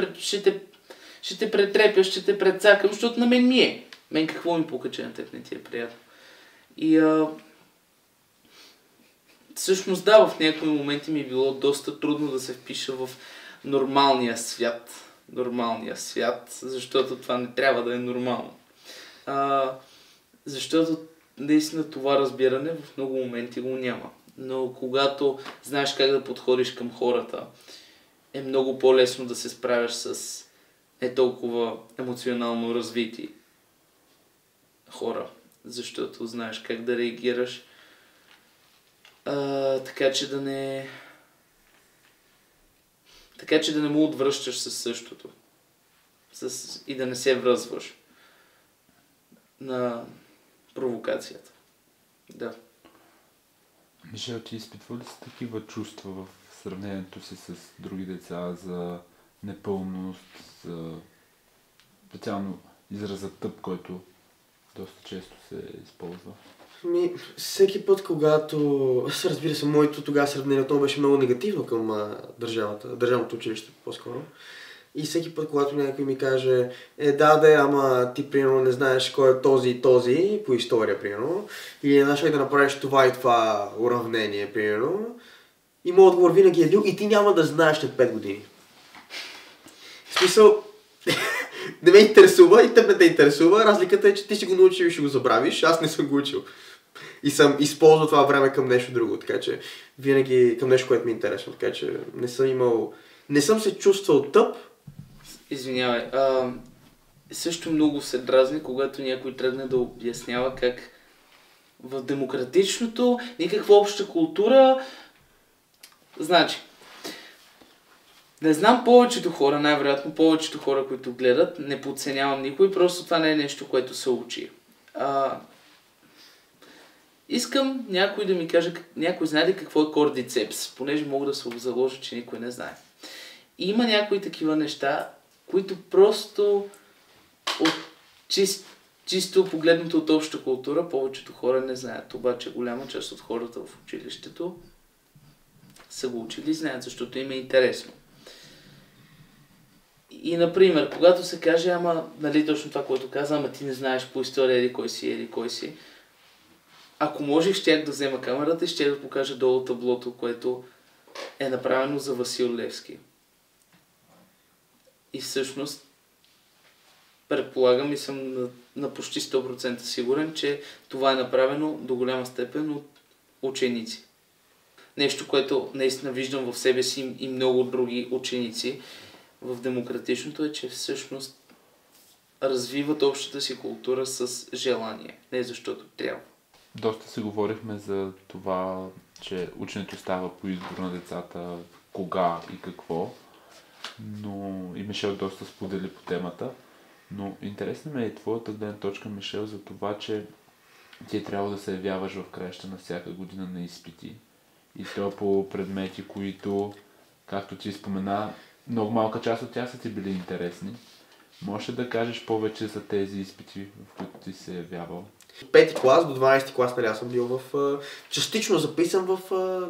те претрепя, ще те прецакам, защото на мен ми е. Мен какво ми пука, че на теб не ти е приятно. Всъщност да, в някои моменти ми е било доста трудно да се впиша в нормалния свят. Нормалния свят, защото това не трябва да е нормално. Защото наистина това разбиране в много моменти го няма. Но когато знаеш как да подходиш към хората, е много по-лесно да се справяш с не толкова емоционално развити хора. Защото знаеш как да реагираш, така че да не му отвръщаш със същото. И да не се връзваш на провокацията. Да. Мишел, ти изпитва ли си такива чувства в сравнението си с други деца за непълност, за специално израза тъп, който доста често се използва? Всеки път, когато... Разбира се, моето тогава сравнението беше много негативно към държавното училище по-скоро. И всеки път, когато някой ми каже, ама ти примерно не знаеш кой е този и този, по история примерно, или не знаеш да направиш това и това уравнение примерно, и моят отговор винаги е бил, и ти няма да знаеш след 5 години. В смисъл, не ме интересува и теб не те интересува, разликата е, че ти си го научил и ще го забравиш, аз не съм го учил. И съм използвал това време към нещо друго, така че винаги към нещо, което ми е интересно, така че не съм се чувствал тъп. Извинявай, също много се дразни, когато някой тръгне да обяснява как в демократичното никаква обща култура. Значи, не знам повечето хора, най-вероятно повечето хора, които гледат, не подценявам никой, просто това не е нещо, което се учи. Искам някой да ми каже, някой знае ли какво е кордицепс, понеже мога да се заложа, че никой не знае. И има някои такива неща, които просто чисто погледнато от обща култура, повечето хора не знаят. Обаче голяма част от хората в училището са го учили и знаят, защото им е интересно. И, например, когато се каже, нали точно това, което каза, ти не знаеш по история или кой си, ако можех, щях да взема камерата и щях да покажа долу таблото, което е направено за Васил Левски. И всъщност, предполагам и съм на почти 100% сигурен, че това е направено до голяма степен от ученици. Нещо, което наистина виждам в себе си и много други ученици в демократичното е, че всъщност развиват общата си култура с желание, не защото трябва. Доста се говорихме за това, че ученето става по избор на децата, кога и какво, но и Мишел доста сподели по темата. Но интересна ме е твоята гледна точка, Мишел, за това, че ти трябва да се явяваш в краища на всяка година на изпити. И то по предмети, които, както ти спомена, много малка част от тях са ти били интересни. Може да кажеш повече за тези изпити, в които ти се явявал? От 5 клас до 12 клас, нали, аз съм бил частично записан в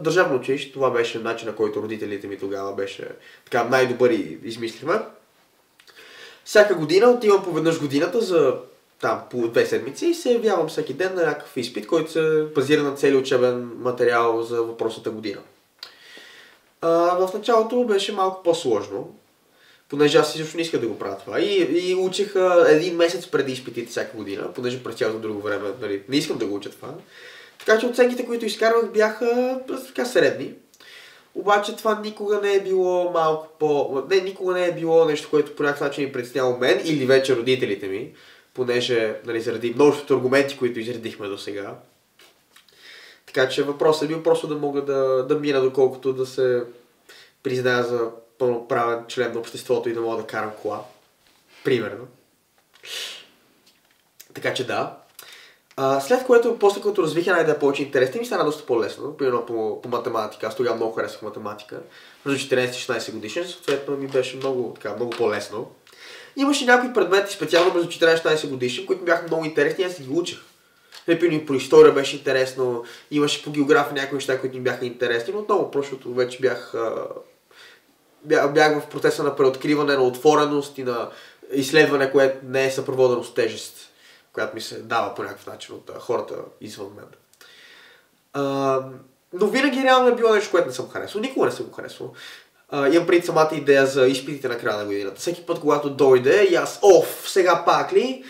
държавно училище. Това беше начин, на който родителите ми тогава беше така най-добър и измислихме. Всяка година отивам поведнъж годината за по 2 седмици и се явявам всеки ден на някакъв изпит, който се базира на целия учебен материал за въпросната година. В началото беше малко по-сложно, понеже аз изобщо не исках да го правя това. И учих 1 месец преди изпитите всяка година, понеже през цялото друго време, нали, не искам да го уча това. Така че оценките, които изкарвах, бяха така средни. Обаче това никога не е било никога не е било нещо, което по някакъв начин ми притесняло мен или вече родителите ми, понеже, нали, заради множеството аргументи, които изредихме до сега. Така че въпросът е бил просто да мога да мина, доколкото да се призная за пълноправен член на обществото и да мога да карам кола. Примерно. Така че да. След което, после като развих една идея повече интересни, ми стана доста по-лесно. Примерно по математика. Аз тогава много харесвах математика. Между 14 и 16 годишен, съответно ми беше много по-лесно. Имаше някои предмети, специално между 14 и 16 годишен, които ми бяха много интересни и аз си ги учех. Например, по история беше интересно, имаше по география някои неща, които ми бяха интересни, но отново просто вече бях в процеса на преоткриване, на отвореност и на изследване, което не е съпроводено с тежест, която ми се дава по някакъв начин от хората извън мен. Но винаги реално е било нещо, което не съм харесвал. Никога не съм го харесвал. Имам преди самата идея за изпитите на края на годината. Всеки път, когато дойде и аз, сега пак ли?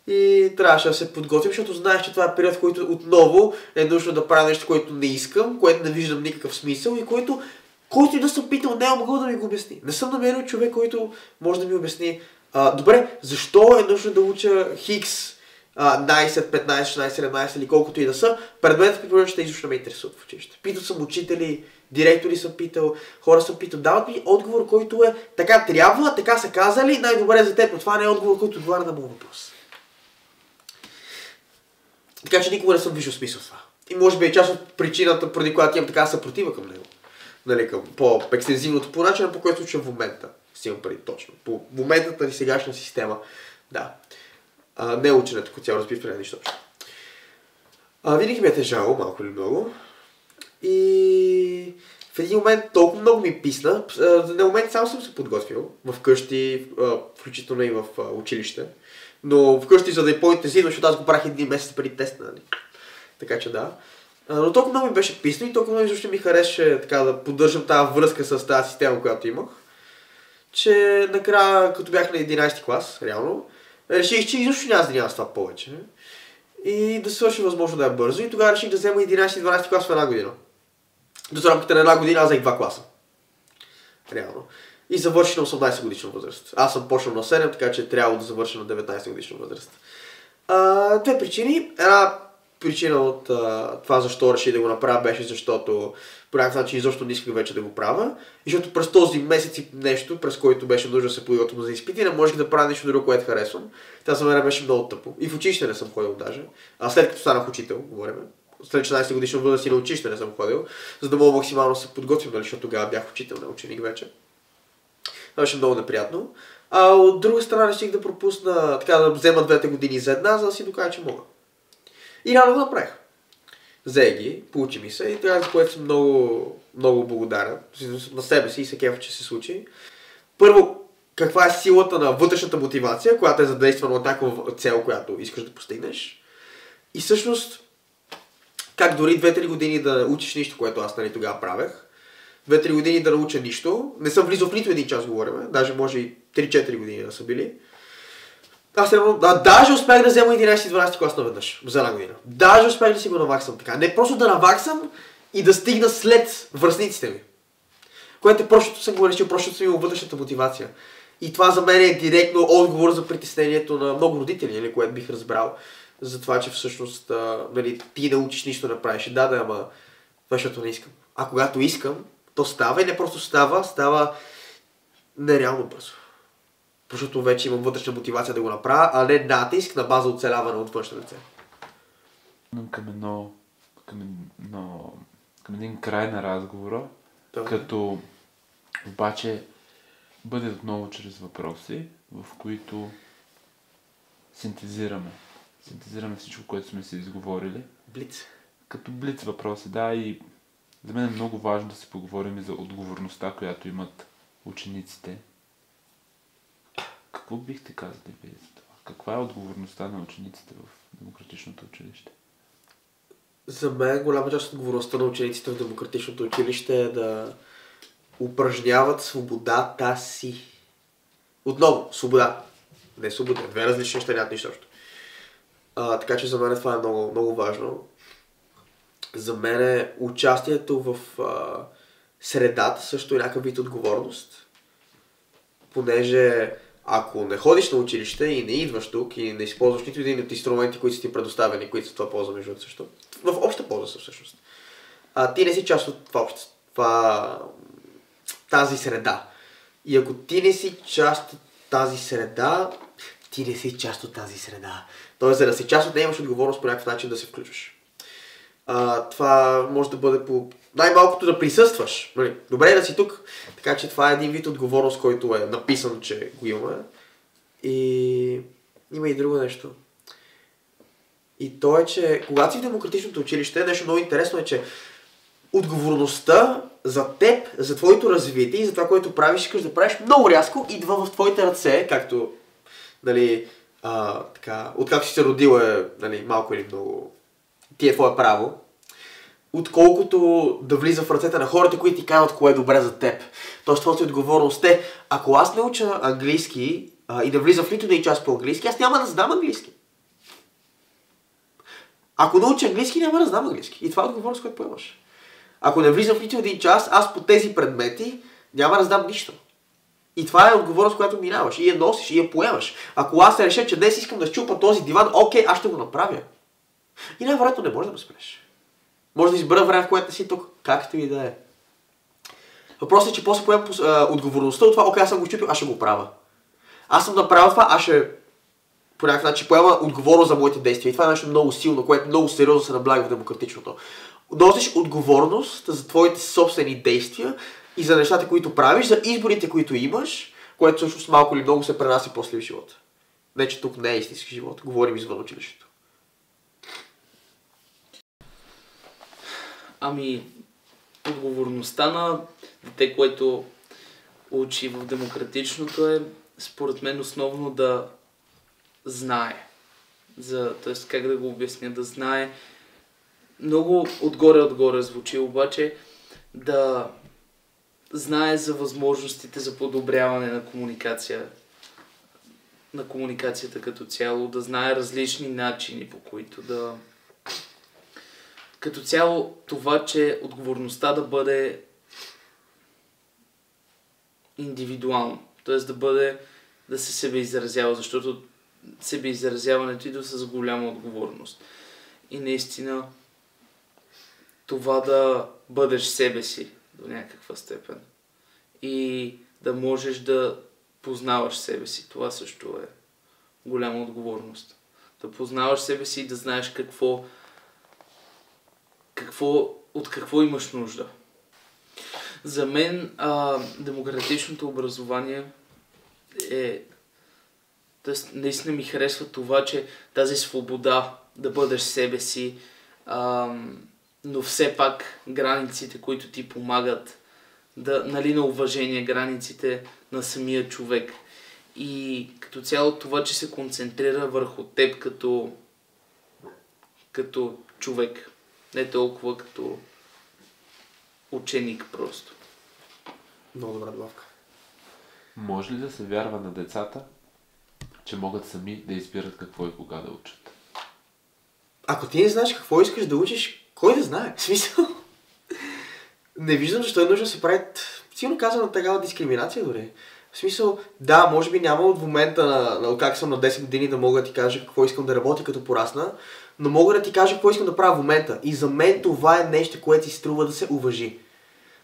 И трябваше да се подготвим, защото знаеш, че това е период, в който отново е нужно да правя нещо, което не искам, което не виждам никакъв смисъл и който и да съм питал, не могъл да ми го обясни. Не съм намерил човек, който може да ми обясни. Добре, защо е нужно да уча Хикс 10, 15, 16, 17 или колкото и да са, предметът при природата изобщо ме интересуват в училище. Питал съм учители, директори съм питал, хора съм питал, дават ми отговор, който е така трябва, така са казали, най-добре за теб, но това не е отговор, който отговаря на моят въпрос. Така че никога не съм виждал смисъл в това. И може би е част от причината, преди която имам така съпротива към него. Нали, към по-екстензивното по начина, по който уча в момента. Стигам преди точно. По моментната ни сегашна система. Да. Не ученето, като цяло разбиване, нищо общо. Винаги ми е тежало, малко или много. И в един момент толкова много ми писна. На момент само съм се подготвил. Вкъщи, включително и в училище. Но вкъщи, за да е по-интензивно, защото аз го правих един месец преди теста, нали. Така че да. Но толкова много ми беше писно и толкова много изобщо ми хареше така да поддържам тази връзка с тази система, която имах, че накрая, като бях на 11 клас, реално, реших, че изобщо няма да занимавам с това повече. И да свърши възможно да е бързо. И тогава реших да взема 11 и 12 клас в една година. До рамките на една година аз взех 2 класа. Реално. И завърши на 18 годишна възраст. Аз съм почнал на 7, така че трябва да завърша на 19 годишна възраст. Две причини. Една причина от това защо реших да го направя беше защото по някакъв начин изобщо не исках вече да го правя. И защото през този месец и нещо, през който беше нужно да се подготвям за изпити, не можех да правя нещо друго, което харесвам. Това за мен беше много тъпо. И в училище не съм ходил даже. След като станах учител, говорим. След 16 годишна възраст и на училище не съм ходил, за да мога максимално да се подготвим, нали, защото тогава бях учител, не ученик вече. Това беше много неприятно. От друга страна реших да пропусна, така да взема 2 години за една, за да си докажа, че мога. И рано го направих. Взе ги, получи ми се и тогава за което съм много, много благодарен на себе си и се кефа, че се случи. Първо, каква е силата на вътрешната мотивация, която е задействана от такава цел, която искаш да постигнеш. И всъщност, как дори 2-3 години да учиш нищо, което аз тогава правех. 2-3 години да науча нищо. Не съм влизал в нито един час, говорим. Даже може и 3-4 години да са били. Аз даже успях да взема 11 и 12 клас наведнъж за една година. Даже успях да си го наваксам така. Не просто да наваксам и да стигна след връстниците ми. Което е просто съм го решил, просто съм имал вътрешната мотивация. И това за мен е директно отговор за притеснението на много родители, което бих разбрал. За това, че всъщност ти да учиш нищо да правиш. Да, ама това защото не искам. А когато искам, то става и не просто става нереално бързо. Защото вече имам вътрешна мотивация да го направя, а не натиск на база оцеляване от външна ръце. Към един край на разговора, като обаче бъде отново чрез въпроси, в които синтезираме всичко, което сме си изговорили. Блиц. Като блиц въпроси, да, и за мен е много важно да си поговорим и за отговорността, която имат учениците. Какво бихте казали вие за това? Каква е отговорността на учениците в демократичното училище? За мен голяма част от отговорността на учениците в демократичното училище е да упражняват свободата си. Отново, свобода. Не свобода. Две различни неща, нямат нищо общо. Така че за мен това е много, много важно. За мен е участието в средата също е някакъв вид отговорност. Понеже ако не ходиш на училище и не идваш тук и не използваш нито един от инструменти, които са ти предоставени, които са това полза между другото също, в обща полза са всъщност. Ти не си част от тази среда. И ако ти не си част от тази среда, ти не си част от тази среда. Тоест, за да си част от нея, имаш отговорност по някакъв начин да се включваш. Това може да бъде по най-малкото да присъстваш. Добре е да си тук. Така че това е един вид отговорност, който е написан, че го имаме. И има и друго нещо. И то е, че когато си в демократичното училище, нещо много интересно е, че отговорността за теб, за твоето развитие и за това, което правиш, искаш да правиш много рязко, идва в твоите ръце, както откакто си се родил е малко или много ти е твое право. отколкото да влиза в ръцете на хората, които ти казват кое е добре за теб. Тоест, твоята отговорност е, ако аз не уча английски и да влиза в нито един час по английски, аз няма да знам английски. Ако науча английски, няма да знам английски. И това е отговорност, която поемаш. Ако не влизам в нито един час, аз по тези предмети няма да знам нищо. И това е отговорност, която минаваш. И я носиш, и я поемаш. Ако аз реша, че днес искам да щупа този диван, окей, аз ще го направя. И най-вероятно не може да ме спреш. Може да избера време, в което си тук, както и да е. Въпросът е, че после поемам отговорността от това, окей, аз съм го щупил, аз ще го правя. Аз съм направил това, аз ще по някакъв начин поема отговорност за моите действия. И това е нещо много силно, което много сериозно се набляга в демократичното. Носиш отговорност за твоите собствени действия и за нещата, които правиш, за изборите, които имаш, което всъщност малко или много се пренася после в живота. Не, че тук не е истински живот, говорим извън училището. Ами, отговорността на дете, което учи в демократичното е, според мен, основно да знае. Т.е. как да го обясня, да знае. Много отгоре звучи, обаче да знае за възможностите за подобряване на комуникацията като цяло, да знае различни начини, по които да... Като цяло това, че отговорността да бъде индивидуално, т.е. да се себеизразява, защото себеизразяването идва с голяма отговорност. И наистина това да бъдеш себе си до някаква степен. И да можеш да познаваш себе си. Това също е голяма отговорност. Да познаваш себе си и да знаеш от какво имаш нужда. За мен демократичното образование наистина ми харесва това, че тази свобода да бъдеш себе си, но все пак границите, които ти помагат на уважение, границите на самия човек. И като цяло това, че се концентрира върху теб като човек. Не толкова като ученик просто. Много добра добавка. Може ли да се вярва на децата, че могат сами да избират какво и кога да учат? Ако ти не знаеш какво искаш да учиш, кой да знае? В смисъл? Не виждам защо е нужно да се прави, силно казано, такава дискриминация дори. В смисъл, да, може би няма от момента на как съм на 10 години да мога да ти кажа какво искам да работя като порасна, но мога да ти кажа какво искам да правя в момента. И за мен това е нещо, което си струва да се уважи.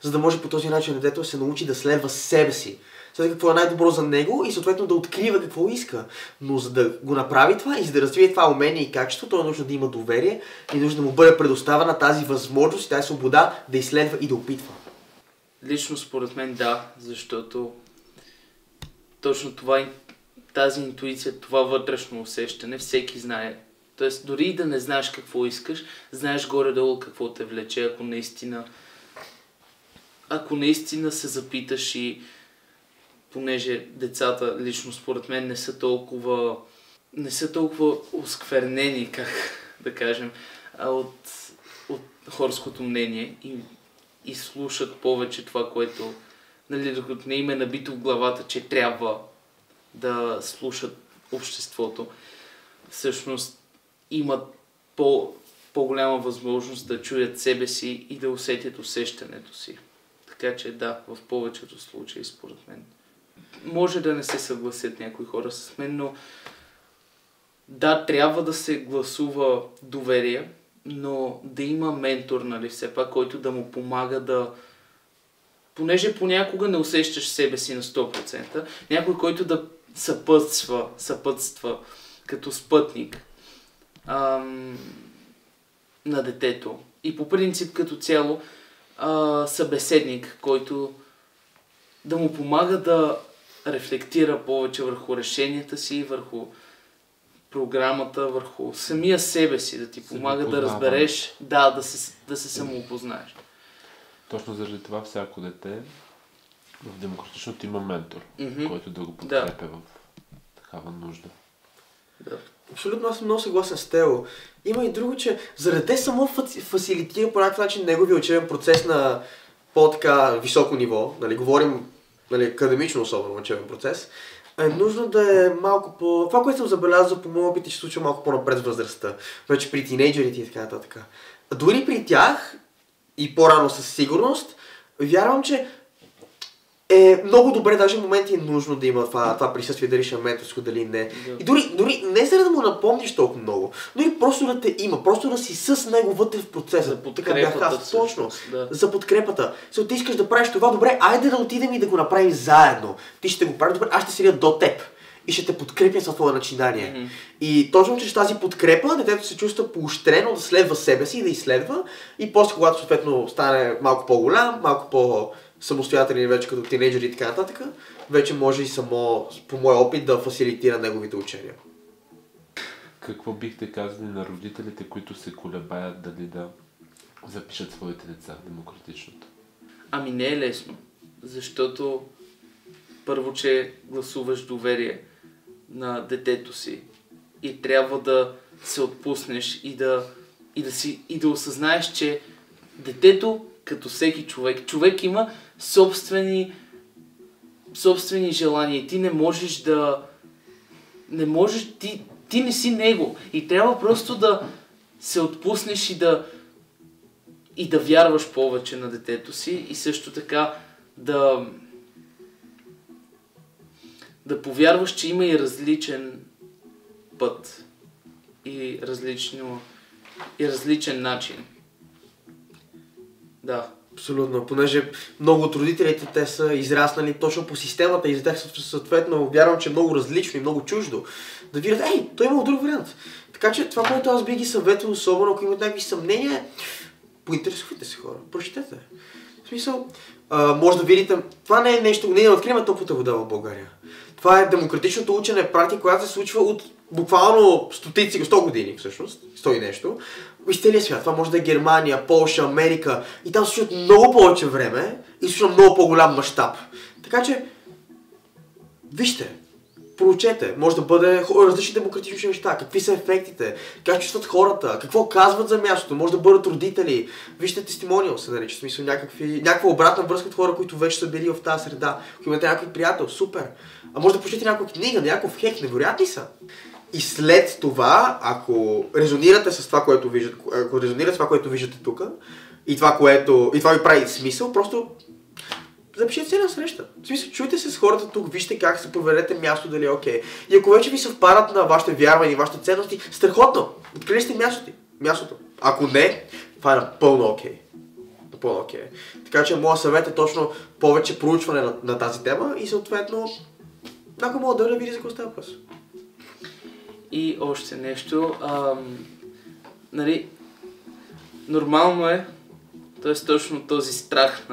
За да може по този начин детето да се научи да следва себе си. След какво е най-добро за него и съответно да открива какво иска. Но за да го направи това и за да развие това умение и качество, то е нужно да има доверие и нужно да му бъде предоставена тази възможност и тази свобода да изследва и да опитва. Лично според мен да, защото точно това, тази интуиция, това вътрешно усещане, всеки знае. Тоест, дори и да не знаеш какво искаш, знаеш горе-долу какво те влече, ако наистина се запиташ и понеже децата, лично според мен, не са толкова осквернени, как да кажем, от хорското мнение и слушат повече това, което докато не им е набито в главата, че трябва да слушат обществото. Всъщност имат по-голяма възможност да чуят себе си и да усетят усещането си. Така че да, в повечето случаи, според мен. Може да не се съгласят някои хора с мен, но да, трябва да се гласува доверие, но да има ментор, нали, все пак, който да му помага да... Понеже понякога не усещаш себе си на 100%, някой, който да съпътства като спътник на детето. И по принцип като цяло събеседник, който да му помага да рефлектира повече върху решенията си, върху програмата, върху самия себе си, да ти помага да разбереш, да се самоопознаеш. Точно заради това всяко дете в демократичното има ментор, който да го подкрепя в такава нужда. Да. Абсолютно, аз съм много съгласен с Тео. Има и друго, че за дете само фасилитира по някакъв начин неговия учебен процес на по-така високо ниво. Нали, говорим академично особено учебен процес. Е нужно да е малко по... Това, което съм забелязал по моя опит, ще се случва малко по-напред с възрастта. Вече при тинейджерите и така нататък. Дори при тях и по-рано със сигурност, вярвам, че е много добре, даже в моменти е нужно да има това присъствие, дали ще е менторско, дали не. Да. И дори не за да му напомниш толкова много, дори просто да те има, просто да си с него вътре в процеса. За подкрепата. Точно. Да. За подкрепата. Ти искаш да правиш това, добре, айде да отидем и да го направим заедно. Ти ще го правиш, добре, аз ще седя до теб и ще те подкрепя за твое начинание. Mm-hmm. И точно чрез тази подкрепа детето се чувства поощрено да следва себе си, да изследва и после, когато съответно стане малко по-голям, малко по-самостоятелен вече като тинейджер и така нататък, вече може и само, по моя опит, да фасилитира неговите учения. Какво бихте казали на родителите, които се колебаят дали да запишат своите деца в демократичното? Ами не е лесно, защото първо, че гласуваш доверие на детето си и трябва да се отпуснеш и да осъзнаеш, че детето, като всеки човек има собствени желания и ти не можеш да... Ти не си него и трябва просто да се отпуснеш и да вярваш повече на детето си и също така да повярваш, че има и различен път и различен начин. Да. Абсолютно, понеже много от родителите те са израснали точно по системата и за тях съответно вярвам, че е много различно и много чуждо. Да видят, той има друг вариант. Така че това, което аз би ги съветвал, особено ако имат някакви съмнения, поинтересувайте се хора, прочетете. В смисъл, може да видите, това не е нещо, не откриваме топлата вода в България. Това е демократичното учене практика, която се случва от буквално стотици, 100 години всъщност, 100 и нещо. Из целия свят. Това може да е Германия, Полша, Америка и там се случват много повече време и се случва много по-голям мащаб. Така че, вижте, проучете, може да бъде различни демократични неща, какви са ефектите, как чувстват хората, какво казват за мястото, може да бъдат родители, вижте тестимониал се нарича, в смисъл някаква обратна връзка от хора, които вече са били в тази среда, ако имате някой приятел, супер, а може да прочете някаква книга, някакъв хек, невероятни са. И след това, ако резонирате с това, което виждате, тук, и това ви прави смисъл, просто запишете се на среща. В смисъл, чуйте се с хората тук, вижте как се проверете място, дали е окей. И ако вече ви съвпадат на вашите вярвания и вашите ценности, страхотно, открили сте мястото. Ако не, това е напълно окей. Напълно окей. Така че моят съвет е точно повече проучване на тази тема и съответно, ако мога да види за какво става въпрос. И още нещо, нормално е, т.е. точно този страх,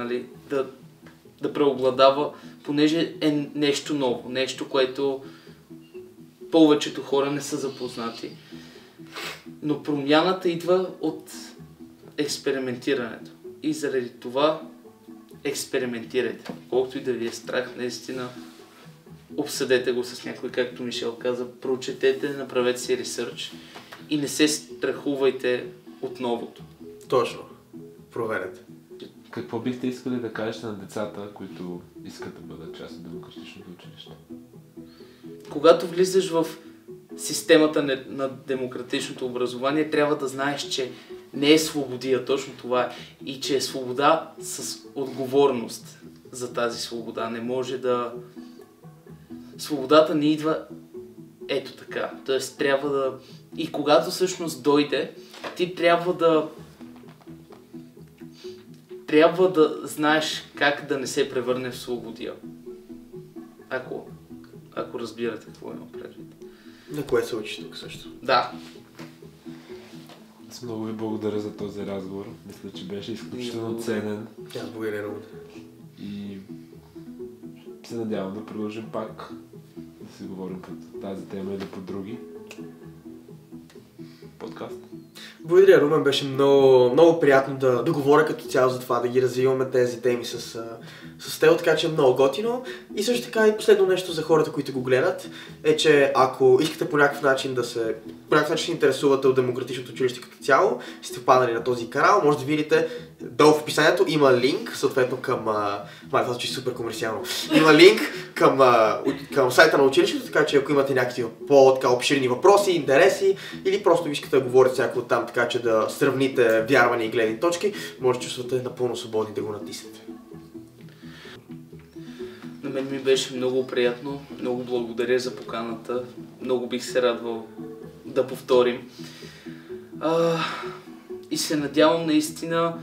да преобладава, понеже е нещо ново, нещо, което повечето хора не са запознати. Но промяната идва от експериментирането. И заради това експериментирайте. Колкото и да ви е страх, наистина обсъдете го с някой, както Мишел каза, проучетете, направете си ресърч и не се страхувайте от новото. Точно. Проверете. Какво бихте искали да кажете на децата, които искат да бъдат част от демократичното училище? Когато влизаш в системата на демократичното образование, трябва да знаеш, че не е свободия, точно това е. И че е свобода с отговорност за тази свобода. Не може да... Свободата не идва ето така. Тоест трябва да... И когато всъщност дойде, ти трябва да знаеш как да не се превърне в свободия. Ако разбирате какво имам предвид. На кое се учиш тук също? Да. Аз много ви благодаря за този разговор. Мисля, че беше изключително ценен. Аз благодаря. И се надявам да продължим пак да си говорим по тази тема или по други подкаст. Благодаря, Румен, беше много, много приятно да говоря като цяло за това, да ги развиваме тези теми с теб, така че е много готино. И също така и последно нещо за хората, които го гледат, е, че ако искате по някакъв начин по някакъв начин се интересувате от демократичното училище като цяло, сте попаднали на този канал, може да видите долу в описанието има линк, съответно към... това звучи супер комерциално. Има линк към сайта на училището, така че ако имате някакви по-обширни въпроси, интереси или просто искате да говорите с някой оттам, така че да сравните вярвания и гледни точки, може да чувствате напълно свободни да го натиснете. На мен ми беше много приятно, много благодаря за поканата, много бих се радвал да повторим. И се надявам наистина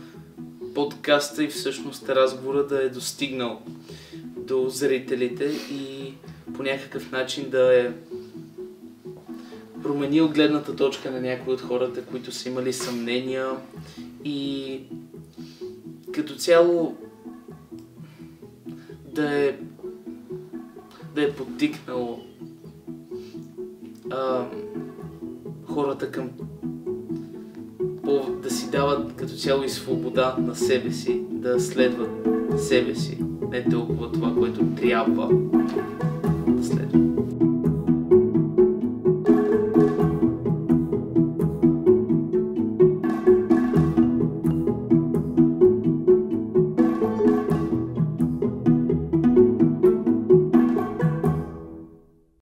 подкаста и всъщност разговора да е достигнал до зрителите и по някакъв начин да е променил гледната точка на някои от хората, които са имали съмнения и като цяло да е подтикнало хората към да си дават като цяло и свобода на себе си, да следват себе си, не толкова това, което трябва да следват.